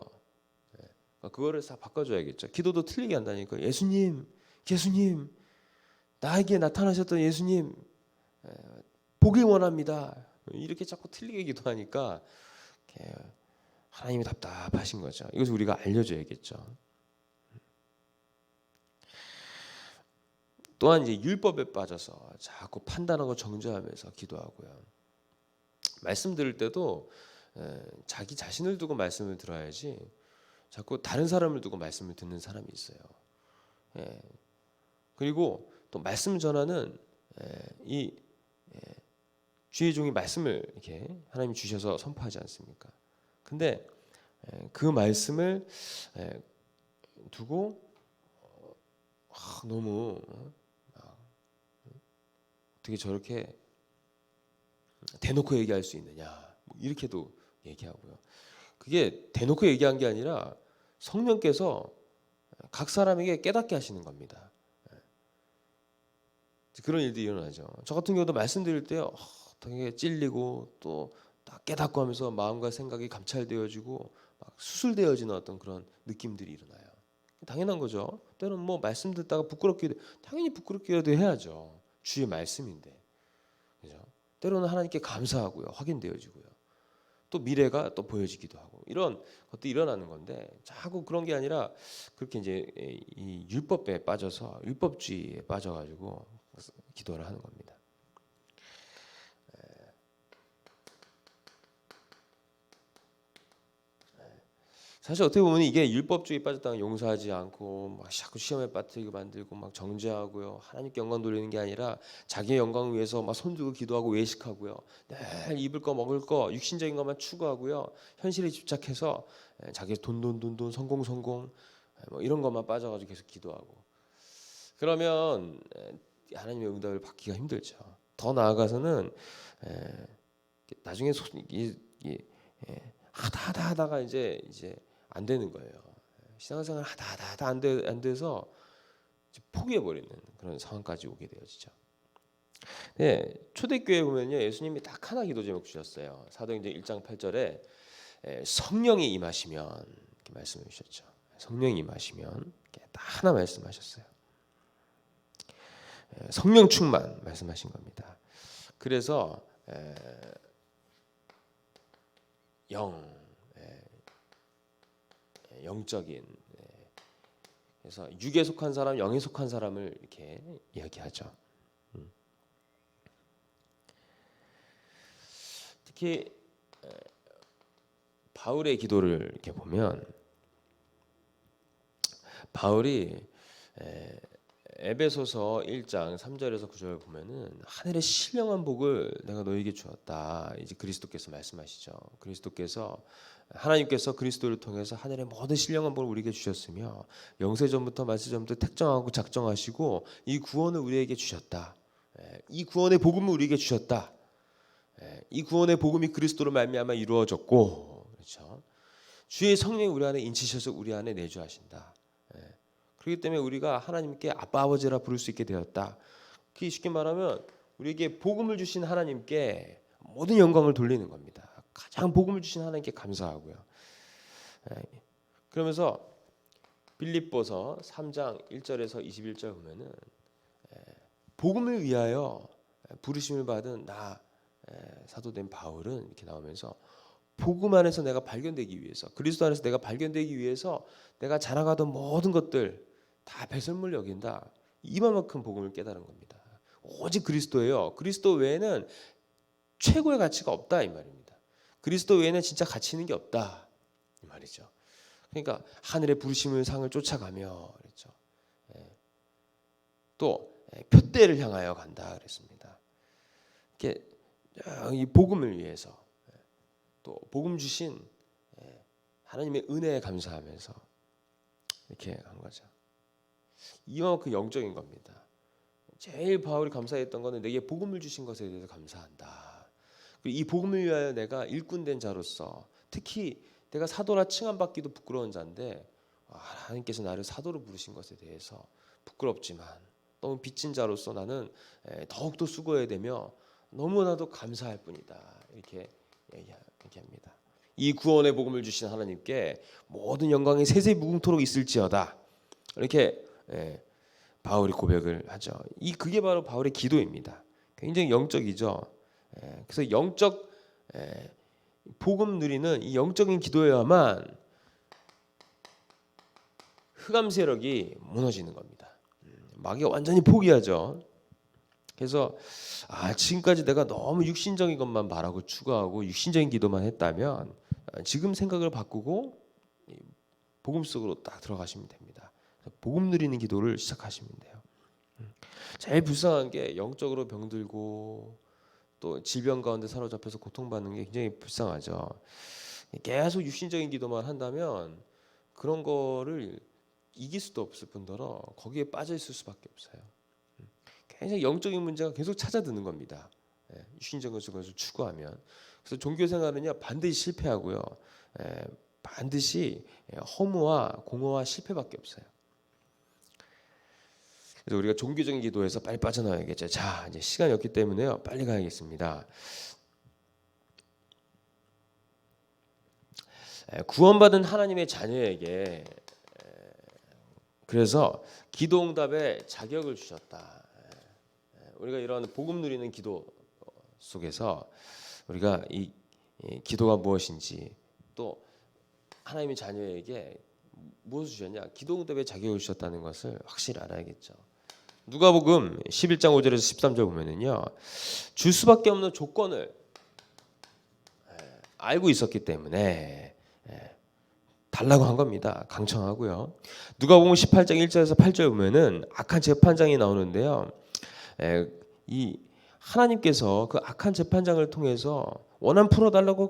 그거를 싹 바꿔줘야겠죠. 기도도 틀리게 한다니까. 예수님, 예수님, 나에게 나타나셨던 예수님, 보길 원합니다. 이렇게 자꾸 틀리게 기도하니까 하나님이 답답하신 거죠. 이것을 우리가 알려줘야겠죠. 또한 이제 율법에 빠져서 자꾸 판단하고 정죄하면서 기도하고요. 말씀 들을 때도 자기 자신을 두고 말씀을 들어야지 자꾸 다른 사람을 두고 말씀을 듣는 사람이 있어요. 그리고 또 말씀 전하는 이 주의 종이 말씀을 이렇게 하나님이 주셔서 선포하지 않습니까? 근데 그 말씀을 두고 너무 어떻게 저렇게 대놓고 얘기할 수 있느냐 이렇게도 얘기하고요. 그게 대놓고 얘기한 게 아니라 성령께서 각 사람에게 깨닫게 하시는 겁니다. 그런 일들이 일어나죠. 저 같은 경우도 말씀드릴 때 되게 찔리고 또 딱 깨닫고 하면서 마음과 생각이 감찰되어지고 막 수술되어지는 어떤 그런 느낌들이 일어나요. 당연한 거죠. 때로는 뭐 말씀 듣다가 부끄럽기도 당연히 부끄럽기라도 해야죠. 주의 말씀인데, 그죠? 때로는 하나님께 감사하고요, 확인되어지고요. 또 미래가 또 보여지기도 하고 이런 것도 일어나는 건데 자꾸 그런 게 아니라 그렇게 이제 이 율법에 빠져서 율법주의에 빠져가지고 기도를 하는 겁니다. 사실 어떻게 보면 이게 율법주의 빠졌다가 용서하지 않고 막 자꾸 시험에 빠뜨리게 만들고 막 정죄하고요. 하나님께 영광 돌리는 게 아니라 자기의 영광을 위해서 막 손들고 기도하고 외식하고요. 늘 입을 거 먹을 거 육신적인 것만 추구하고요. 현실에 집착해서 자기 돈 성공 뭐 이런 것만 빠져가지고 계속 기도하고 그러면 하나님의 응답을 받기가 힘들죠. 더 나아가서는 나중에 하다가 이제 안 되는 거예요. 신앙생활 하다 안 돼서 포기해 버리는 그런 상황까지 오게 되어지죠. 네, 초대교회 보면요 예수님이 딱 하나 기도 제목 주셨어요. 사도행전 1장 8절에 성령이 임하시면 이렇게 말씀해 주셨죠. 성령이 임하시면 딱 하나 말씀하셨어요. 성령 충만 말씀하신 겁니다. 그래서 영적인 그래서 육에 속한 사람, 영에 속한 사람을 이렇게 이야기하죠. 특히 바울의 기도를 이렇게 보면 바울이 에베소서 1장 3절에서 9절 보면은 하늘의 신령한 복을 내가 너에게 주었다. 이제 그리스도께서 말씀하시죠. 하나님께서 그리스도를 통해서 하늘의 모든 신령한 복을 우리에게 주셨으며 영세전부터 말세전부터 택정하고 작정하시고 이 구원을 우리에게 주셨다. 이 구원의 복음을 우리에게 주셨다. 이 구원의 복음이 그리스도로 말미암아 이루어졌고, 그렇죠? 주의 성령이 우리 안에 인치셔서 우리 안에 내주하신다. 그렇기 때문에 우리가 하나님께 아빠 아버지라 부를 수 있게 되었다. 그게 쉽게 말하면 우리에게 복음을 주신 하나님께 모든 영광을 돌리는 겁니다. 가장 복음을 주신 하나님께 감사하고요. 그러면서 빌립보서 3장 1절에서 21절 보면은 복음을 위하여 부르심을 받은 나 사도된 바울은 이렇게 나오면서 복음 안에서 내가 발견되기 위해서 그리스도 안에서 내가 발견되기 위해서 내가 자랑하던 모든 것들 다 배설물 여긴다. 이만큼 복음을 깨달은 겁니다. 오직 그리스도예요. 그리스도 외에는 최고의 가치가 없다 이 말입니다. 그리스도 외에는 진짜 가치 있는 게 없다 이 말이죠. 그러니까 하늘의 부르심을 상을 쫓아가며 그랬죠. 또 표대를 향하여 간다 그랬습니다. 이렇게 이 복음을 위해서 또 복음 주신 하나님의 은혜에 감사하면서 이렇게 한 거죠. 이만큼 영적인 겁니다. 제일 바울이 감사했던 것은 내게 복음을 주신 것에 대해서 감사한다. 이 복음을 위하여 내가 일꾼된 자로서 특히 내가 사도라 칭함받기도 부끄러운 자인데 하나님께서 나를 사도로 부르신 것에 대해서 부끄럽지만 너무 빚진 자로서 나는 더욱더 수고해야 되며 너무나도 감사할 뿐이다. 이렇게 얘기합니다. 이 구원의 복음을 주신 하나님께 모든 영광이 세세 무궁토록 있을지어다. 이렇게 바울이 고백을 하죠. 그게 바로 바울의 기도입니다. 굉장히 영적이죠. 그래서 영적 복음 누리는 이 영적인 기도여야만 흑암 세력이 무너지는 겁니다. 마귀가 완전히 포기하죠. 그래서 지금까지 내가 너무 육신적인 것만 바라고 추구하고 육신적인 기도만 했다면 지금 생각을 바꾸고 복음 속으로 딱 들어가시면 됩니다. 복음 누리는 기도를 시작하시면 돼요. 제일 불쌍한 게 영적으로 병들고 또 질병 가운데 사로잡혀서 고통받는 게 굉장히 불쌍하죠. 계속 육신적인 기도만 한다면 그런 거를 이길 수도 없을 뿐더러 거기에 빠져 있을 수밖에 없어요. 굉장히 영적인 문제가 계속 찾아드는 겁니다. 육신적인 것을 추구하면. 그래서 종교 생활은요 반드시 실패하고요. 반드시 허무와 공허와 실패밖에 없어요. 그래서 우리가 종교적인 기도에서 빨리 빠져나와야겠죠. 자, 이제 시간이 없기 때문에요. 빨리 가야겠습니다. 구원받은 하나님의 자녀에게 그래서 기도응답의 자격을 주셨다. 우리가 이런 복음 누리는 기도 속에서 우리가 이 기도가 무엇인지 또 하나님의 자녀에게 무엇을 주셨냐? 기도응답의 자격을 주셨다는 것을 확실히 알아야겠죠. 누가복음 11장 5절에서 13절 보면은요. 줄 수밖에 없는 조건을 알고 있었기 때문에 달라고 한 겁니다. 강청하고요. 누가복음 18장 1절에서 8절 보면은 악한 재판장이 나오는데요. 이 하나님께서 그 악한 재판장을 통해서 원한 풀어달라고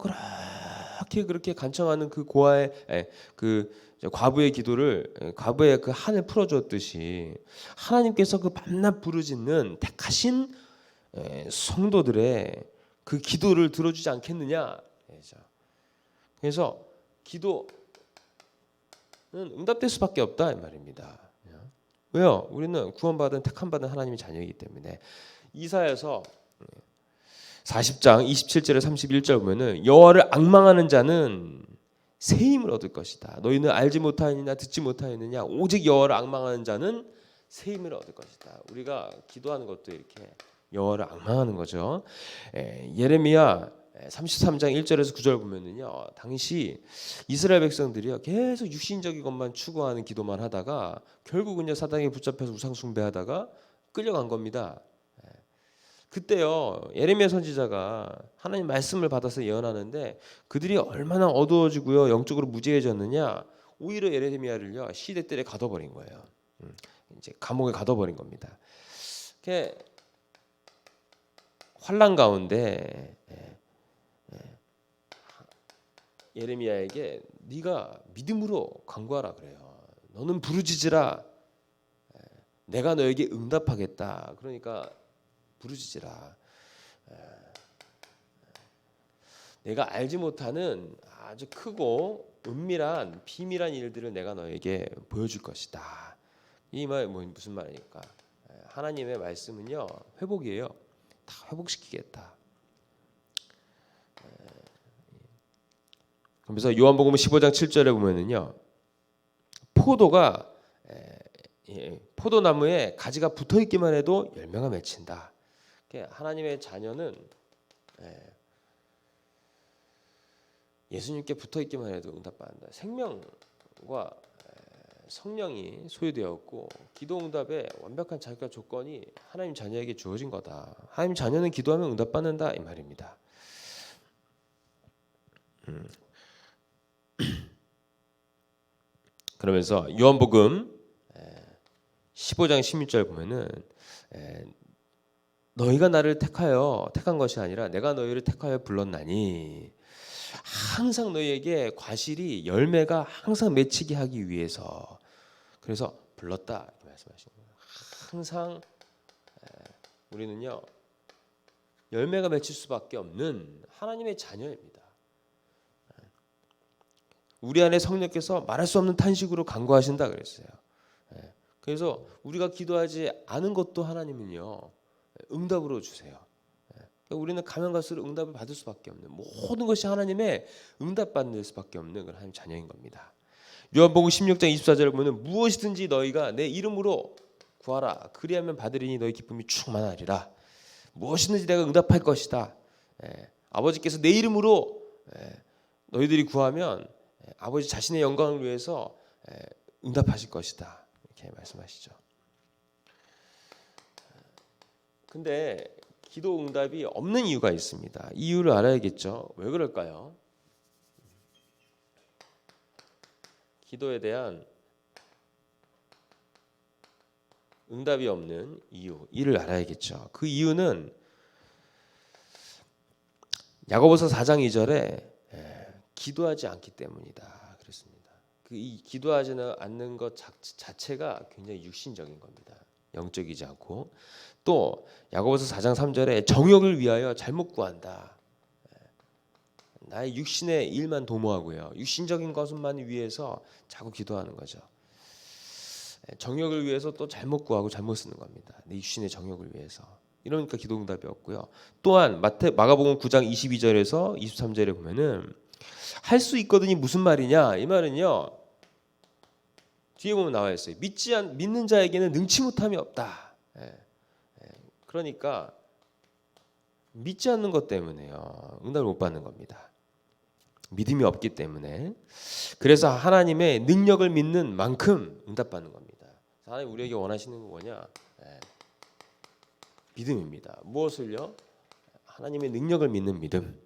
그렇게 간청하는 그 고아의 그 과부의 기도를 과부의 그 한을 풀어주었듯이 하나님께서 그 밤낮 부르짖는 택하신 성도들의 그 기도를 들어주지 않겠느냐. 그래서 기도는 응답될 수밖에 없다 이 말입니다. 왜요? 우리는 구원받은 택함받은 하나님의 자녀이기 때문에. 이사야서 40장 27절에 31절 보면은 여호와를 앙망하는 자는 새 힘을 얻을 것이다. 너희는 알지 못하느냐 듣지 못하느냐 오직 여호와를 앙망하는 자는 새 힘을 얻을 것이다. 우리가 기도하는 것도 이렇게 여호와를 앙망하는 거죠. 예레미야 33장 1절에서 9절 보면은요. 당시 이스라엘 백성들이요. 계속 육신적인 것만 추구하는 기도만 하다가 결국은요. 사단에게 붙잡혀서 우상 숭배하다가 끌려간 겁니다. 그때요. 예레미야 선지자가 하나님 말씀을 받아서 예언하는데 그들이 얼마나 어두워지고요. 영적으로 무지해졌느냐. 오히려 예레미야를요. 시대들에 가둬버린 거예요. 이제 감옥에 가둬버린 겁니다. 환난 가운데 예레미야에게 네가 믿음으로 간구하라 그래요. 너는 부르짖으라. 내가 너에게 응답하겠다. 그러니까 부르짖으라. 내가 알지 못하는 아주 크고 은밀한 비밀한 일들을 내가 너에게 보여줄 것이다. 이 말 무슨 말입니까? 하나님의 말씀은요 회복이에요. 다 회복시키겠다. 그래서 요한복음 15장 7절에 보면은요 포도가 포도나무에 가지가 붙어 있기만 해도 열매가 맺힌다. 하나님의 자녀는 예수님께 붙어 있기만 해도 응답받는다. 생명과 성령이 소유되었고 기도응답의 완벽한 자격과 조건이 하나님 자녀에게 주어진 거다. 하나님 자녀는 기도하면 응답받는다 이 말입니다. 그러면서 요한복음 15장 16절 보면은 너희가 나를 택한 것이 아니라 내가 너희를 택하여 불렀나니 항상 너희에게 과실이 열매가 항상 맺히게 하기 위해서 그래서 불렀다 이렇게 말씀하시는 거예요. 항상 우리는요 열매가 맺힐 수밖에 없는 하나님의 자녀입니다. 우리 안에 성령께서 말할 수 없는 탄식으로 간구하신다 그랬어요. 그래서 우리가 기도하지 않은 것도 하나님은요 응답으로 주세요. 우리는 가면 갈수록 응답을 받을 수밖에 없는, 모든 것이 하나님의 응답받는 수밖에 없는 그런 하나님 자녀인 겁니다. 요한복음 16장 24절을 보면 무엇이든지 너희가 내 이름으로 구하라 그리하면 받으리니 너희 기쁨이 충만하리라. 무엇이든지 내가 응답할 것이다. 아버지께서 내 이름으로 너희들이 구하면 아버지 자신의 영광을 위해서 응답하실 것이다. 이렇게 말씀하시죠. 근데 기도 응답이 없는 이유가 있습니다. 이유를 알아야겠죠. 왜 그럴까요? 기도에 대한 응답이 없는 이유, 이를 알아야겠죠. 그 이유는 야고보서 4장 2절에 기도하지 않기 때문이다. 그렇습니다. 이 기도하지는 않는 것 자체가 굉장히 육신적인 겁니다. 영적이지 않고, 또 야고보서 4장 3절에 정욕을 위하여 잘못 구한다. 나의 육신의 일만 도모하고요. 육신적인 것만 위해서 자꾸 기도하는 거죠. 정욕을 위해서 또 잘못 구하고 잘못 쓰는 겁니다. 내 육신의 정욕을 위해서. 이러니까 기도 응답이 없고요. 또한 마가복음 9장 22절에서 23절에 보면은 할 수 있거든이 무슨 말이냐? 이 말은요. 뒤에 보면 나와 있어요. 믿는 자에게는 능치 못함이 없다. 그러니까 믿지 않는 것 때문에요. 응답을 못 받는 겁니다. 믿음이 없기 때문에. 그래서 하나님의 능력을 믿는 만큼 응답받는 겁니다. 하나님 우리에게 원하시는 건 뭐냐? 믿음입니다. 무엇을요? 하나님의 능력을 믿는 믿음.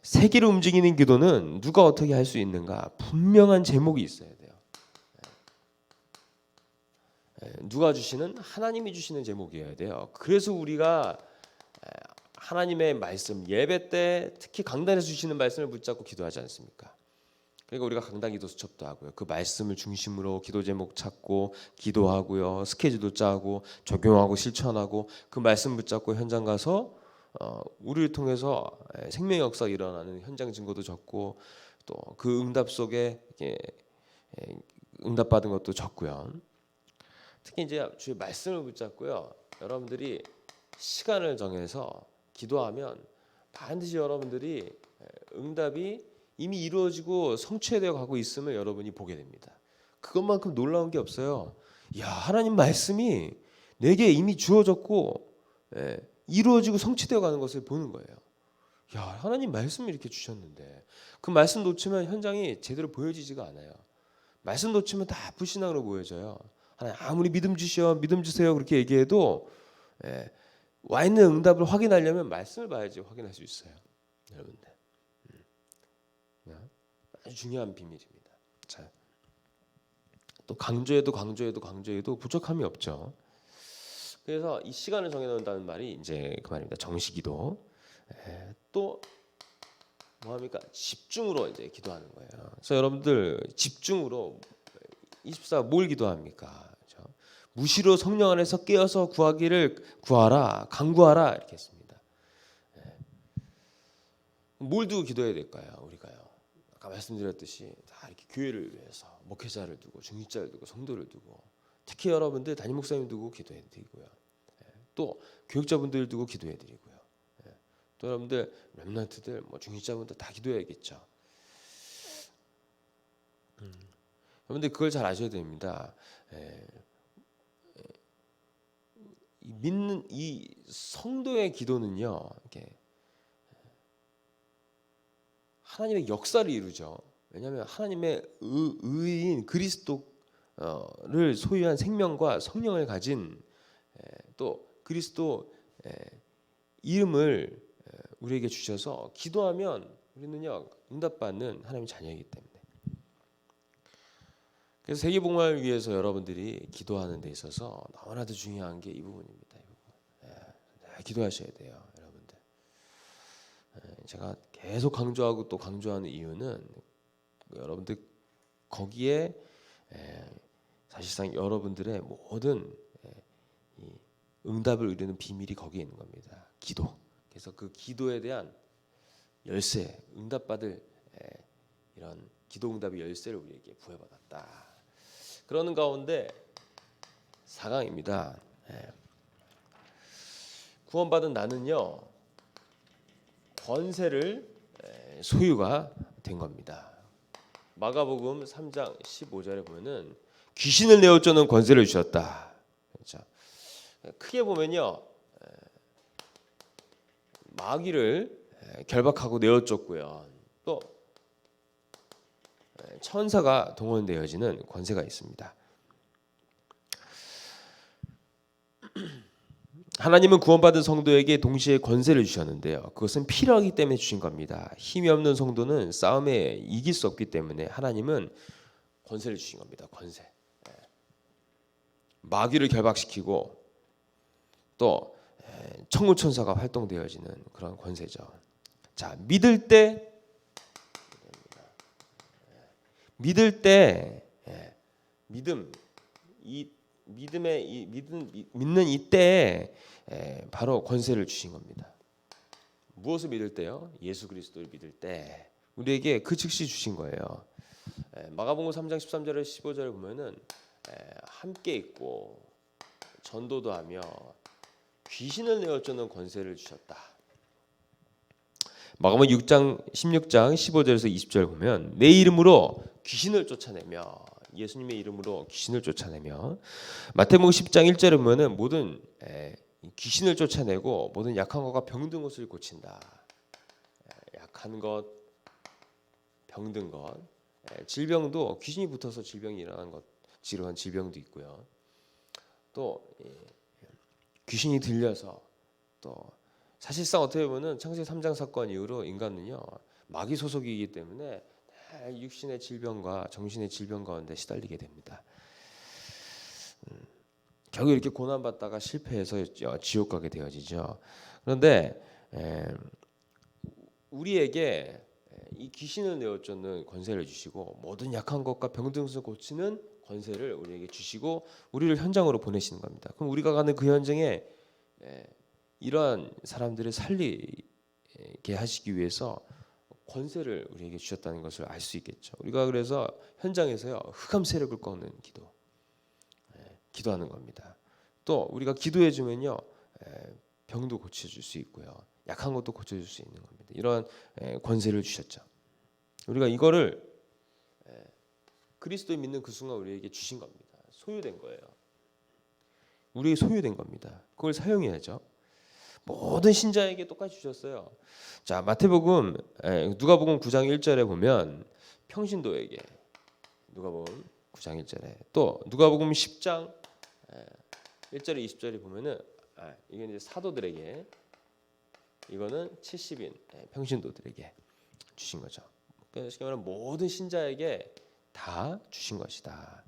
세계를 움직이는 기도는 누가 어떻게 할 수 있는가? 분명한 제목이 있어야 돼요. 누가 주시는? 하나님이 주시는 제목이어야 돼요. 그래서 우리가 하나님의 말씀, 예배 때 특히 강단에서 주시는 말씀을 붙잡고 기도하지 않습니까? 그러니까 우리가 강단 기도 수첩도 하고요. 그 말씀을 중심으로 기도 제목 찾고 기도하고요. 스케줄도 짜고 적용하고 실천하고 그 말씀 붙잡고 현장 가서 우리를 통해서 생명의 역사가 일어나는 현장 증거도 적고 또 그 응답 속에 응답받은 것도 적고요. 특히 이제 주의 말씀을 붙잡고요. 여러분들이 시간을 정해서 기도하면 반드시 여러분들이 응답이 이미 이루어지고 성취되어 가고 있음을 여러분이 보게 됩니다. 그것만큼 놀라운 게 없어요. 야, 하나님 말씀이 내게 이미 주어졌고 이루어지고 성취되어 가는 것을 보는 거예요. 야, 하나님 말씀을 이렇게 주셨는데 그 말씀 놓치면 현장이 제대로 보여지지가 않아요. 말씀 놓치면 다 불신앙으로 보여져요. 하나님 아무리 믿음 주세요 그렇게 얘기해도 와 있는 응답을 확인하려면 말씀을 봐야지 확인할 수 있어요. 여러분들 아주 중요한 비밀입니다. 자, 또 강조해도 부족함이 없죠. 그래서 이 시간을 정해놓는다는 말이 이제 그 말입니다. 정시기도. 또 뭐합니까? 집중으로 이제 기도하는 거예요. 그래서 여러분들 집중으로 24 뭘 기도합니까? 그렇죠? 무시로 성령 안에서 깨어서 구하라, 간구하라 이렇게 했습니다. 뭘 두고 기도해야 될까요? 우리가요. 아까 말씀드렸듯이 다 이렇게 교회를 위해서 목회자를 두고 중직자를 두고 성도를 두고 특히 여러분들 담임 목사님 두고 기도해 드리고요. 또 교육자분들 두고 기도해 드리고요. 또 여러분들 렘넌트들 중직자분들 다 기도해야겠죠. 여러분들 그걸 잘 아셔야 됩니다. 믿는 이 성도의 기도는요, 이렇게 하나님의 역사를 이루죠. 왜냐하면 하나님의 의인 그리스도를 소유한 생명과 성령을 가진 또 그리스도 이름을 우리에게 주셔서 기도하면 우리는요 응답받는 하나님의 자녀이기 때문에. 그래서 세계복음화를 위해서 여러분들이 기도하는 데 있어서 너무나도 중요한 게 이 부분입니다. 이 부분. 기도하셔야 돼요, 여러분들. 제가 계속 강조하고 또 강조하는 이유는 여러분들 거기에 사실상 여러분들의 모든 이 응답을 이루는 비밀이 거기에 있는 겁니다. 기도. 그래서 그 기도에 대한 열쇠, 응답받을 이런 기도 응답의 열쇠를 우리에게 부여받았다. 그러는 가운데 4강입니다. 구원받은 나는요 권세를 소유가 된 겁니다. 마가복음 3장 15절에 보면은 귀신을 내어 쫓는 권세를 주셨다. 그렇죠? 크게 보면요, 마귀를 결박하고 내어 쫓고요, 또 천사가 동원되어지는 권세가 있습니다. 하나님은 구원받은 성도에게 동시에 권세를 주셨는데요, 그것은 필요하기 때문에 주신 겁니다. 힘이 없는 성도는 싸움에 이길 수 없기 때문에 하나님은 권세를 주신 겁니다. 권세. 마귀를 결박시키고 또 천군천사가 활동되어지는 그런 권세죠. 자, 믿을 때 믿음, 이 믿는 이때에 바로 권세를 주신 겁니다. 무엇을 믿을 때요? 예수 그리스도를 믿을 때 우리에게 그 즉시 주신 거예요. 마가복음 3장 13절에 15절을 보면은 함께 있고 전도도 하며 귀신을 내어 쫓는 권세를 주셨다. 마가복음 16장 15절에서 20절 보면 내 이름으로 귀신을 쫓아내며, 예수님의 이름으로 귀신을 쫓아내며, 마태복음 10장 1절에 보면은 모든 귀신을 쫓아내고 모든 약한 것과 병든 것을 고친다. 약한 것, 병든 것, 질병도 귀신이 붙어서 질병이 일어나는 것, 지루한 질병도 있고요. 또 귀신이 들려서, 또 사실상 어떻게 보면은 창세기 3장 사건 이후로 인간은요, 마귀 소속이기 때문에 육신의 질병과 정신의 질병 가운데 시달리게 됩니다. 결국 이렇게 고난받다가 실패해서 지옥 가게 되어지죠. 그런데 우리에게 이 귀신을 내어 쫓는 권세를 주시고 모든 약한 것과 병든 것을 고치는 권세를 우리에게 주시고 우리를 현장으로 보내시는 겁니다. 그럼 우리가 가는 그 현장에 이러한 사람들을 살리게 하시기 위해서 권세를 우리에게 주셨다는 것을 알 수 있겠죠. 우리가 그래서 현장에서요, 흑암 세력을 꺾는 기도하는 겁니다. 또 우리가 기도해 주면요, 병도 고쳐줄 수 있고요, 약한 것도 고쳐줄 수 있는 겁니다. 이런 권세를 주셨죠. 우리가 이거를 그리스도를 믿는 그 순간 우리에게 주신 겁니다. 소유된 거예요. 우리에게 소유된 겁니다. 그걸 사용해야죠. 모든 신자에게 똑같이 주셨어요. 자, 누가복음 9장 1절에 보면 평신도에게, 누가복음 9장 1절에, 또 누가복음 10장 1절에 20절에 보면은 이게 이제 사도들에게, 이거는 70인 평신도들에게 주신 거죠. 그러니까 모든 신자에게 다 주신 것이다.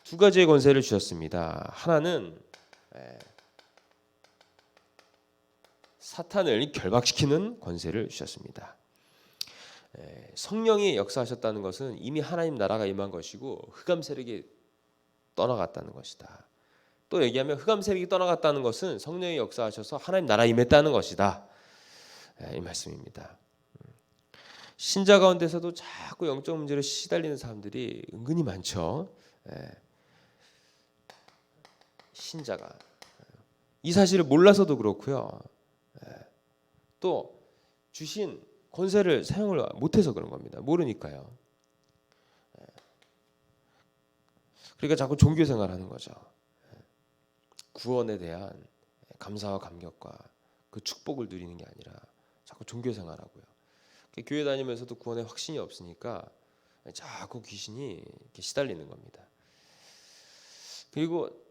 두 가지의 권세를 주셨습니다. 하나는 사탄을 결박시키는 권세를 주셨습니다. 성령이 역사하셨다는 것은 이미 하나님 나라가 임한 것이고 흑암 세력이 떠나갔다는 것이다. 또 얘기하면 흑암 세력이 떠나갔다는 것은 성령이 역사하셔서 하나님 나라에 임했다는 것이다. 이 말씀입니다. 신자 가운데서도 자꾸 영적 문제로 시달리는 사람들이 은근히 많죠. 신자가 이 사실을 몰라서도 그렇고요, 또 주신 권세를 사용을 못해서 그런 겁니다. 모르니까요. 그러니까 자꾸 종교 생활하는 거죠. 구원에 대한 감사와 감격과 그 축복을 누리는 게 아니라 자꾸 종교 생활하고요. 교회 다니면서도 구원에 확신이 없으니까 자꾸 귀신이 이렇게 시달리는 겁니다. 그리고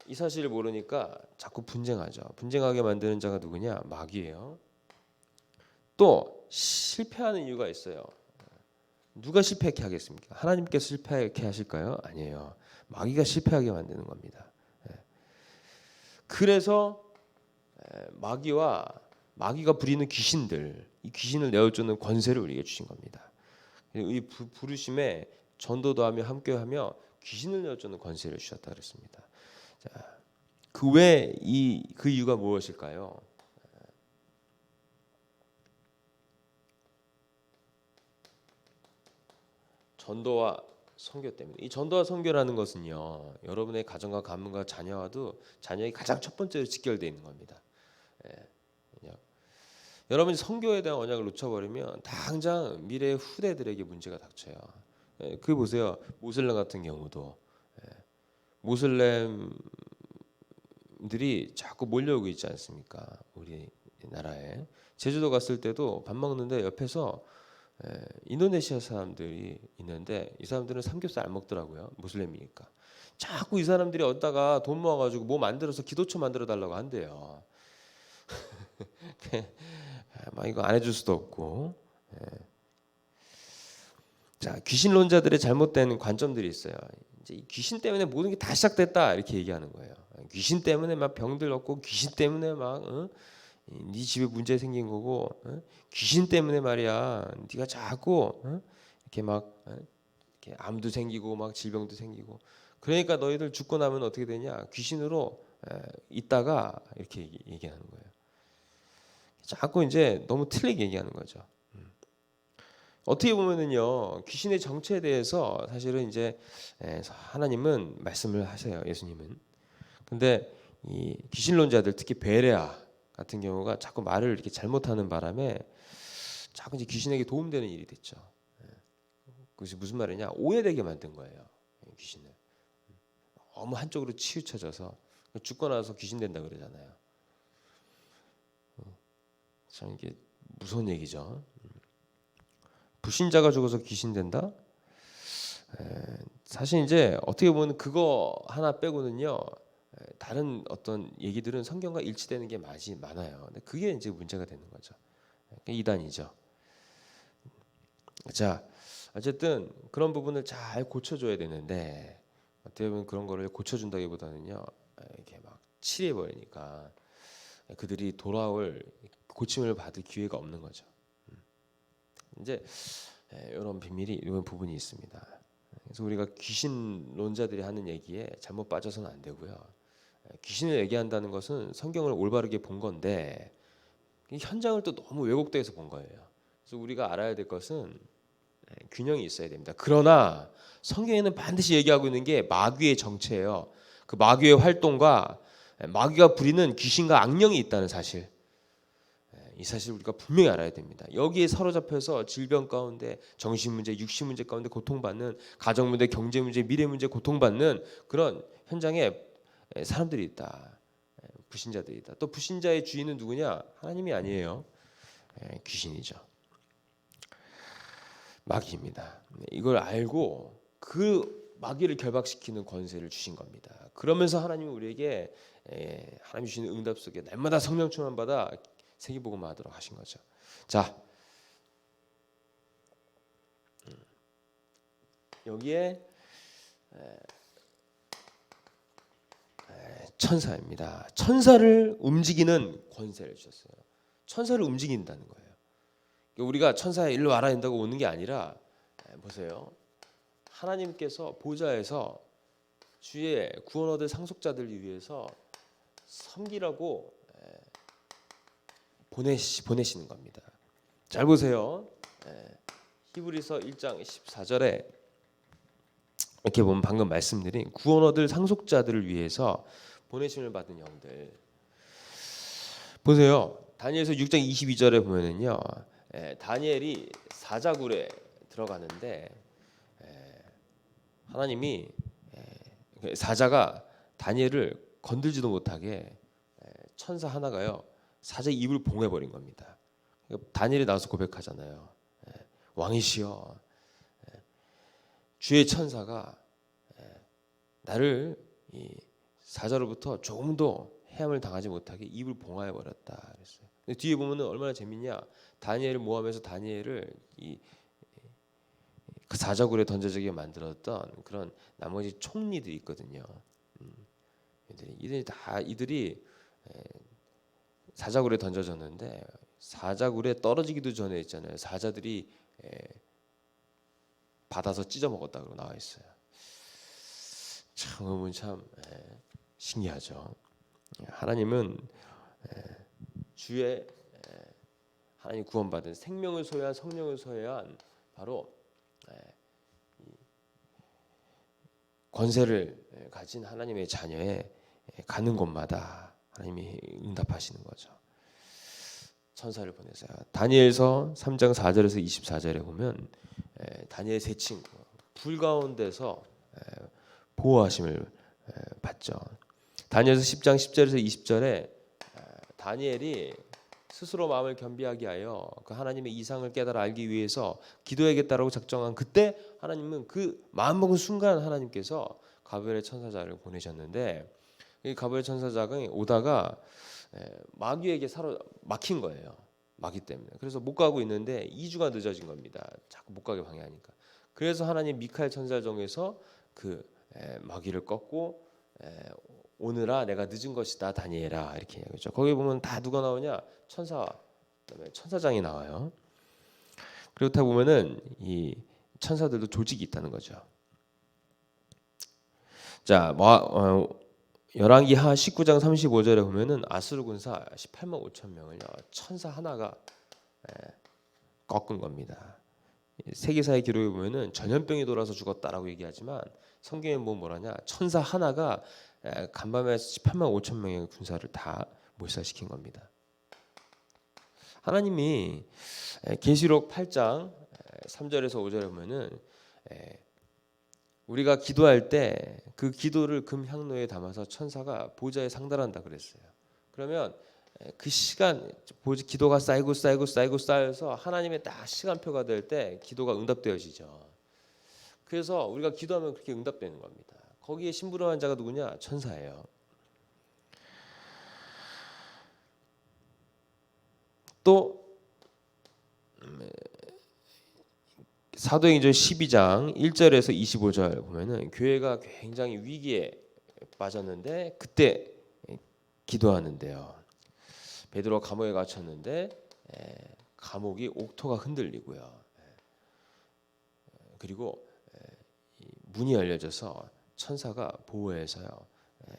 이 사실을 모르니까 자꾸 분쟁하죠. 분쟁하게 만드는 자가 누구냐? 마귀예요. 또 실패하는 이유가 있어요. 누가 실패하게 하겠습니까? 하나님께서 실패하게 하실까요? 아니에요. 마귀가 실패하게 만드는 겁니다. 그래서 마귀가 부리는 귀신들, 이 귀신을 내어쫓는 권세를 우리에게 주신 겁니다. 이 부르심에 전도도 하며 함께하며 귀신을 내어쫓는 권세를 주셨다 그랬습니다. 자, 그 외에 그 이유가 무엇일까요? 전도와 선교 때문에. 이 전도와 선교라는 것은요, 여러분의 가정과 가문과 자녀와도 자녀의 가장 첫 번째로 직결되어 있는 겁니다. 그냥 여러분이 선교에 대한 언약을 놓쳐버리면 당장 미래의 후대들에게 문제가 닥쳐요. 그 보세요. 모슬렘 같은 경우도 모슬렘들이 자꾸 몰려오고 있지 않습니까? 우리 나라에 제주도 갔을 때도 밥 먹는데 옆에서 인도네시아 사람들이 있는데 이 사람들은 삼겹살 안 먹더라고요. 모슬렘이니까. 자꾸 이 사람들이 얻다가 돈 모아가지고 뭐 만들어서 기도처 만들어 달라고 한대요. 막 이거 안 해줄 수도 없고. 자, 귀신론자들의 잘못된 관점들이 있어요. 이제 이 귀신 때문에 모든 게 다 시작됐다 이렇게 얘기하는 거예요. 귀신 때문에 막 병들 얻고 귀신 때문에 막 네 집에 문제 생긴 거고 귀신 때문에 말이야. 네가 자꾸 이렇게 막 이렇게 암도 생기고 막 질병도 생기고 그러니까 너희들 죽고 나면 어떻게 되냐? 귀신으로 있다가 이렇게 얘기하는 거예요. 자꾸 이제 너무 틀리게 얘기하는 거죠. 어떻게 보면은요 귀신의 정체에 대해서 사실은 이제 하나님은 말씀을 하세요. 예수님은. 근데 이 귀신론자들 특히 베레아 같은 경우가 자꾸 말을 이렇게 잘못하는 바람에 자꾸 이제 귀신에게 도움되는 일이 됐죠. 그것이 무슨 말이냐? 오해되게 만든 거예요. 귀신을 너무 한쪽으로 치우쳐져서 죽고 나서 귀신 된다 그러잖아요. 참 이게 무서운 얘기죠. 불신자가 죽어서 귀신 된다? 사실 이제 어떻게 보면 그거 하나 빼고는요 다른 어떤 얘기들은 성경과 일치되는 게 많아요. 근데 그게 이제 문제가 되는 거죠. 이단이죠. 자, 어쨌든 그런 부분을 잘 고쳐줘야 되는데 어떻게 보면 그런 거를 고쳐준다기보다는요 이렇게 막 치료해 버리니까 그들이 돌아올 고침을 받을 기회가 없는 거죠. 이제 이런 비밀이 이런 부분이 있습니다. 그래서 우리가 귀신론자들이 하는 얘기에 잘못 빠져서는 안 되고요. 귀신을 얘기한다는 것은 성경을 올바르게 본 건데 현장을 또 너무 왜곡돼서 본 거예요. 그래서 우리가 알아야 될 것은 균형이 있어야 됩니다. 그러나 성경에는 반드시 얘기하고 있는 게 마귀의 정체예요. 그 마귀의 활동과 마귀가 부리는 귀신과 악령이 있다는 사실. 이 사실을 우리가 분명히 알아야 됩니다. 여기에 사로잡혀서 질병 가운데 정신 문제, 육신 문제 가운데 고통받는 가정 문제, 경제 문제, 미래 문제 고통받는 그런 현장에 사람들이 있다. 불신자들이 있다. 또 불신자의 주인은 누구냐? 하나님이 아니에요. 귀신이죠. 마귀입니다. 이걸 알고 그 마귀를 결박시키는 권세를 주신 겁니다. 그러면서 하나님은 우리에게 하나님 주시는 응답 속에 날마다 성령 충만 받아 세계복음화 하도록 하신 거죠. 자, 여기에 천사입니다. 천사를 움직이는 권세를 주셨어요. 천사를 움직인다는 거예요. 우리가 천사야 일로 와라 한다고 오는 게 아니라 보세요. 하나님께서 보좌에서 주의 구원 얻을 상속자들을 위해서 섬기라고 보내시는 겁니다. 잘 보세요. 히브리서 1장 14절에 이렇게 보면 방금 말씀드린 구원 얻을 상속자들을 위해서 보내심을 받은 영들 보세요. 다니엘서 6장 22절에 보면은요. 다니엘이 사자굴에 들어가는데 하나님이 사자가 다니엘을 건들지도 못하게 천사 하나가요. 사자 입을 봉해 버린 겁니다. 다니엘이 나와서 고백하잖아요. 왕이시여 주의 천사가 나를 이 사자로부터 조금도 해함을 당하지 못하게 입을 봉하여 버렸다 그랬어요. 근데 뒤에 보면은 얼마나 재밌냐? 다니엘을 모함해서 다니엘을 그 사자굴에 던져지게 만들었던 그런 나머지 총리들이 있거든요. 이들이 사자굴에 던져졌는데 사자굴에 떨어지기도 전에 있잖아요. 사자들이 받아서 찢어 먹었다고 나와 있어요. 참 신기하죠. 하나님은 주의 하나님 구원받은 생명을 소유한 성령을 소유한 바로 권세를 가진 하나님의 자녀에 가는 곳마다 하나님이 응답하시는 거죠. 천사를 보내서요. 다니엘서 3장 4절에서 24절에 보면 다니엘 세 친구 불 가운데서 보호하심을 받죠. 다니엘서 10장 10절에서 20절에 다니엘이 스스로 마음을 겸비하게 하여 그 하나님의 이상을 깨달아 알기 위해서 기도해야겠다라고 작정한 그때 하나님은 그 마음먹은 순간 하나님께서 가브리엘 천사장을 보내셨는데 이 가브리엘 천사장이 오다가 마귀에게 막힌 거예요. 마귀 때문에. 그래서 못 가고 있는데 2주가 늦어진 겁니다. 자꾸 못 가게 방해하니까. 그래서 하나님 미카엘 천사정에서 그 마귀를 꺾고 오늘아 내가 늦은 것이다 다니엘아 이렇게 얘기하죠. 거기 보면 다 누가 나오냐? 천사, 그다음에 천사장이 나와요. 그렇다 보면은 이 천사들도 조직이 있다는 거죠. 자, 열왕기 하 19장 35절에 보면은 아수르 군사 18만 5천 명을요 천사 하나가 꺾은 겁니다. 세계사의 기록에 보면은 전염병이 돌아서 죽었다라고 얘기하지만 성경에 뭐라냐 천사 하나가 간밤에 18만 5천 명의 군사를 다 몰살시킨 겁니다. 하나님이 계시록 8장 3절에서 5절에 보면은 우리가 기도할 때 그 기도를 금향로에 담아서 천사가 보좌에 상달한다 그랬어요. 그러면 그 시간 기도가 쌓여서 하나님의 딱 시간표가 될 때 기도가 응답되어지죠. 그래서 우리가 기도하면 그렇게 응답되는 겁니다. 거기에 심부름한 자가 누구냐? 천사예요. 또 사도행전 12장 1절에서 25절 보면은 교회가 굉장히 위기에 빠졌는데 그때 기도하는데요. 베드로 감옥에 갇혔는데 감옥이 옥토가 흔들리고요. 그리고 문이 열려져서 천사가 보호해서요.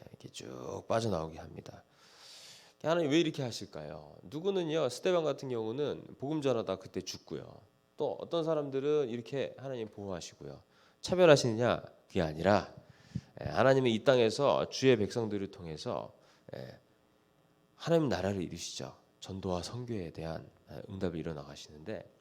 이렇게 쭉 빠져나오게 합니다. 하나님 왜 이렇게 하실까요? 누구는요 스데반 같은 경우는 복음 전하다 그때 죽고요. 또 어떤 사람들은 이렇게 하나님 보호하시고요. 차별하시느냐? 그게 아니라 하나님의 이 땅에서 주의 백성들을 통해서 하나님 나라를 이루시죠. 전도와 선교에 대한 응답이 일어나가시는데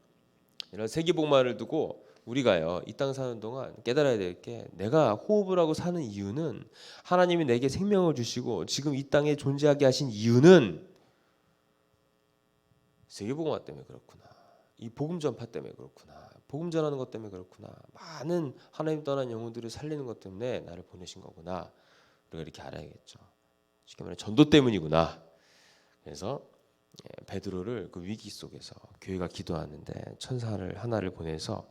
이런 세계복마를 두고 우리가요 이 땅 사는 동안 깨달아야 될 게 내가 호흡을 하고 사는 이유는 하나님이 내게 생명을 주시고 지금 이 땅에 존재하게 하신 이유는 세계복마 때문에 그렇구나. 이 복음 전파 때문에 그렇구나. 복음 전하는 것 때문에 그렇구나. 많은 하나님 떠난 영혼들을 살리는 것 때문에 나를 보내신 거구나. 우리가 이렇게 알아야겠죠. 쉽게 말해 전도 때문이구나. 그래서 베드로를 그 위기 속에서 교회가 기도하는데 천사를 하나를 보내서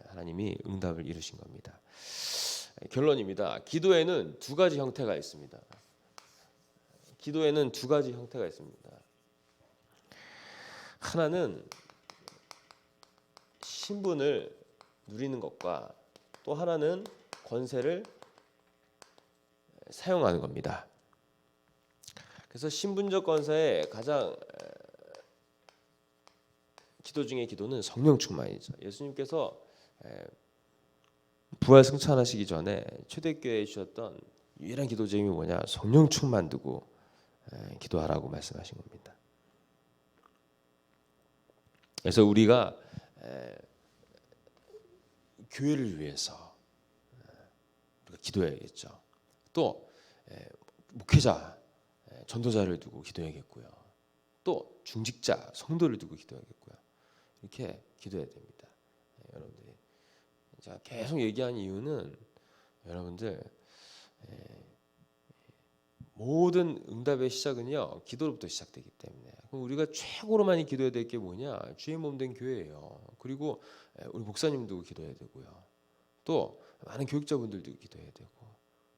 하나님이 응답을 이루신 겁니다. 결론입니다. 기도에는 두 가지 형태가 있습니다. 기도에는 두 가지 형태가 있습니다. 하나는 신분을 누리는 것과 또 하나는 권세를 사용하는 겁니다. 그래서 신분적 권세의 가장 기도 중에 기도는 성령 충만이죠. 예수님께서 부활 승천하시기 전에 초대교회에 주셨던 유일한 기도 제목이 뭐냐? 성령 충만 두고 기도하라고 말씀하신 겁니다. 그래서 우리가 교회를 위해서 우리가 기도해야겠죠. 또 목회자, 전도자를 두고 기도해야겠고요. 또 중직자, 성도를 두고 기도해야겠고요. 이렇게 기도해야 됩니다. 여러분들이 자 계속 얘기한 이유는 여러분들 모든 응답의 시작은요 기도로부터 시작되기 때문에 그럼 우리가 최고로 많이 기도해야 될 게 뭐냐? 주의 몸된 교회예요. 그리고 우리 목사님도 기도해야 되고요. 또 많은 교육자분들도 기도해야 되고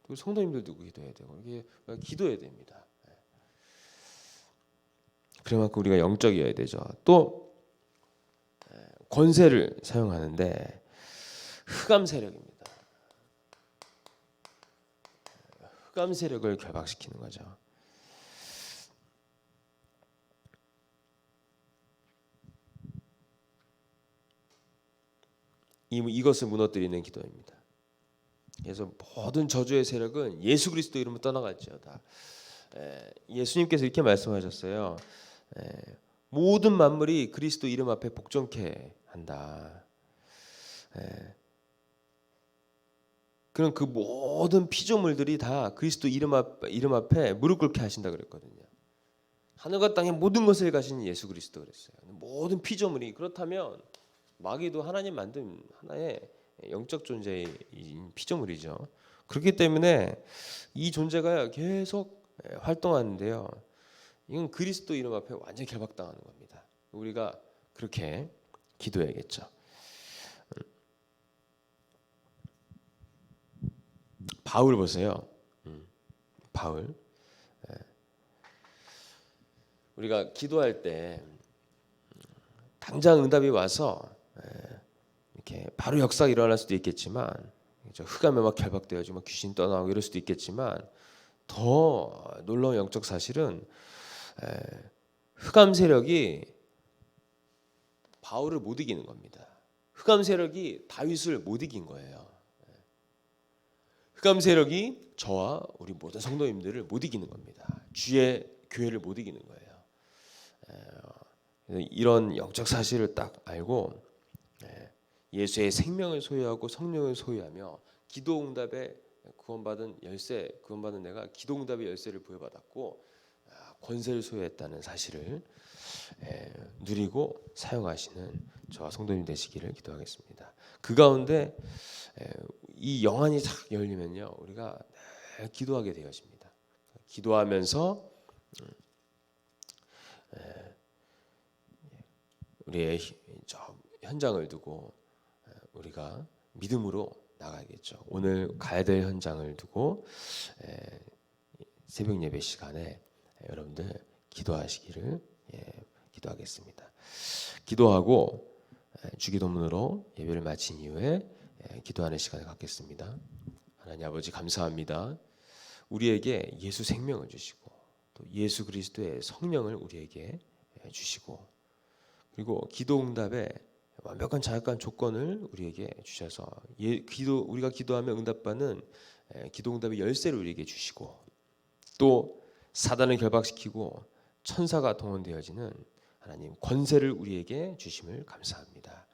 또 성도님들도 기도해야 되고 이게 기도해야 됩니다. 그만큼 우리가 영적이어야 되죠. 또 권세를 사용하는데 흑암 세력입니다. 흑암 세력을 결박시키는 거죠. 이것을 무너뜨리는 기도입니다. 그래서 모든 저주의 세력은 예수 그리스도 이름으로 떠나갈지어다. 예수님께서 이렇게 말씀하셨어요. 모든 만물이 그리스도 이름 앞에 복종케 한다. 그럼 그 모든 피조물들이 다 그리스도 이름 앞에 무릎 꿇게 하신다 그랬거든요. 하늘과 땅의 모든 것을 가신 예수 그리스도 그랬어요. 모든 피조물이. 그렇다면 마귀도 하나님 만든 하나의 영적 존재인 피조물이죠. 그렇기 때문에 이 존재가 계속 활동하는데요. 이건 그리스도 이름 앞에 완전히 결박당하는 겁니다. 우리가 그렇게 기도해야겠죠. 바울 보세요. 바울. 우리가 기도할 때 당장 응답이 와서 이렇게 바로 역사가 일어날 수도 있겠지만, 흑암에 막 결박되어지고 귀신 떠나고 이럴 수도 있겠지만, 더 놀라운 영적 사실은 흑암 세력이 바울을 못 이기는 겁니다. 흑암 세력이 다윗을 못 이긴 거예요. 흑암 세력이 저와 우리 모든 성도님들을 못 이기는 겁니다. 주의 교회를 못 이기는 거예요. 이런 영적 사실을 딱 알고 예수의 생명을 소유하고 성령을 소유하며 기도응답에 구원받은 내가 기도응답의 열쇠를 부여받았고 권세를 소유했다는 사실을 누리고 사용하시는 저와 성도님 되시기를 기도하겠습니다. 그 가운데 이 영안이 탁 열리면요, 우리가 기도하게 되어집니다. 기도하면서 우리의 현장을 두고 우리가 믿음으로 나가야겠죠. 오늘 가야 될 현장을 두고 새벽 예배 시간에 여러분들 기도하시기를 기도하겠습니다. 기도하고 주기도문으로 예배를 마친 이후에 기도하는 시간을 갖겠습니다. 하나님 아버지 감사합니다. 우리에게 예수 생명을 주시고 또 예수 그리스도의 성령을 우리에게 주시고, 그리고 기도응답에 완벽한 자격한 조건을 우리에게 주셔서 우리가 기도하면 응답받는 기도응답의 열쇠를 우리에게 주시고, 또 사단을 결박시키고 천사가 동원되어지는 하나님 권세를 우리에게 주심을 감사합니다.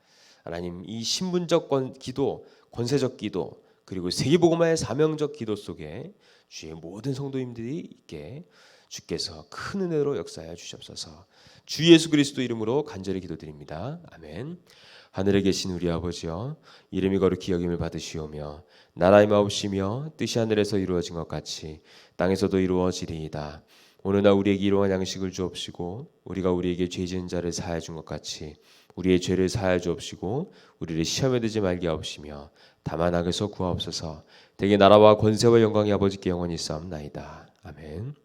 하나님, 이 신분적 기도, 권세적 기도, 그리고 세계복음화의 사명적 기도 속에 주의 모든 성도님들이 있게 주께서 큰 은혜로 역사하여 주시옵소서. 주 예수 그리스도 이름으로 간절히 기도드립니다. 아멘. 하늘에 계신 우리 아버지여, 이름이 거룩히 여김을 받으시오며 나라의 마옵시며 뜻이 하늘에서 이루어진 것 같이 땅에서도 이루어지리이다. 오늘날 우리에게 일용할 양식을 주옵시고 우리가 우리에게 죄 지은 자를 사하여 준 것 같이 우리의 죄를 사하여 주옵시고 우리를 시험에 들지 말게 하옵시며 다만 악에서 구하옵소서. 대개 나라와 권세와 영광이 아버지께 영원히 있사옵나이다. 아멘.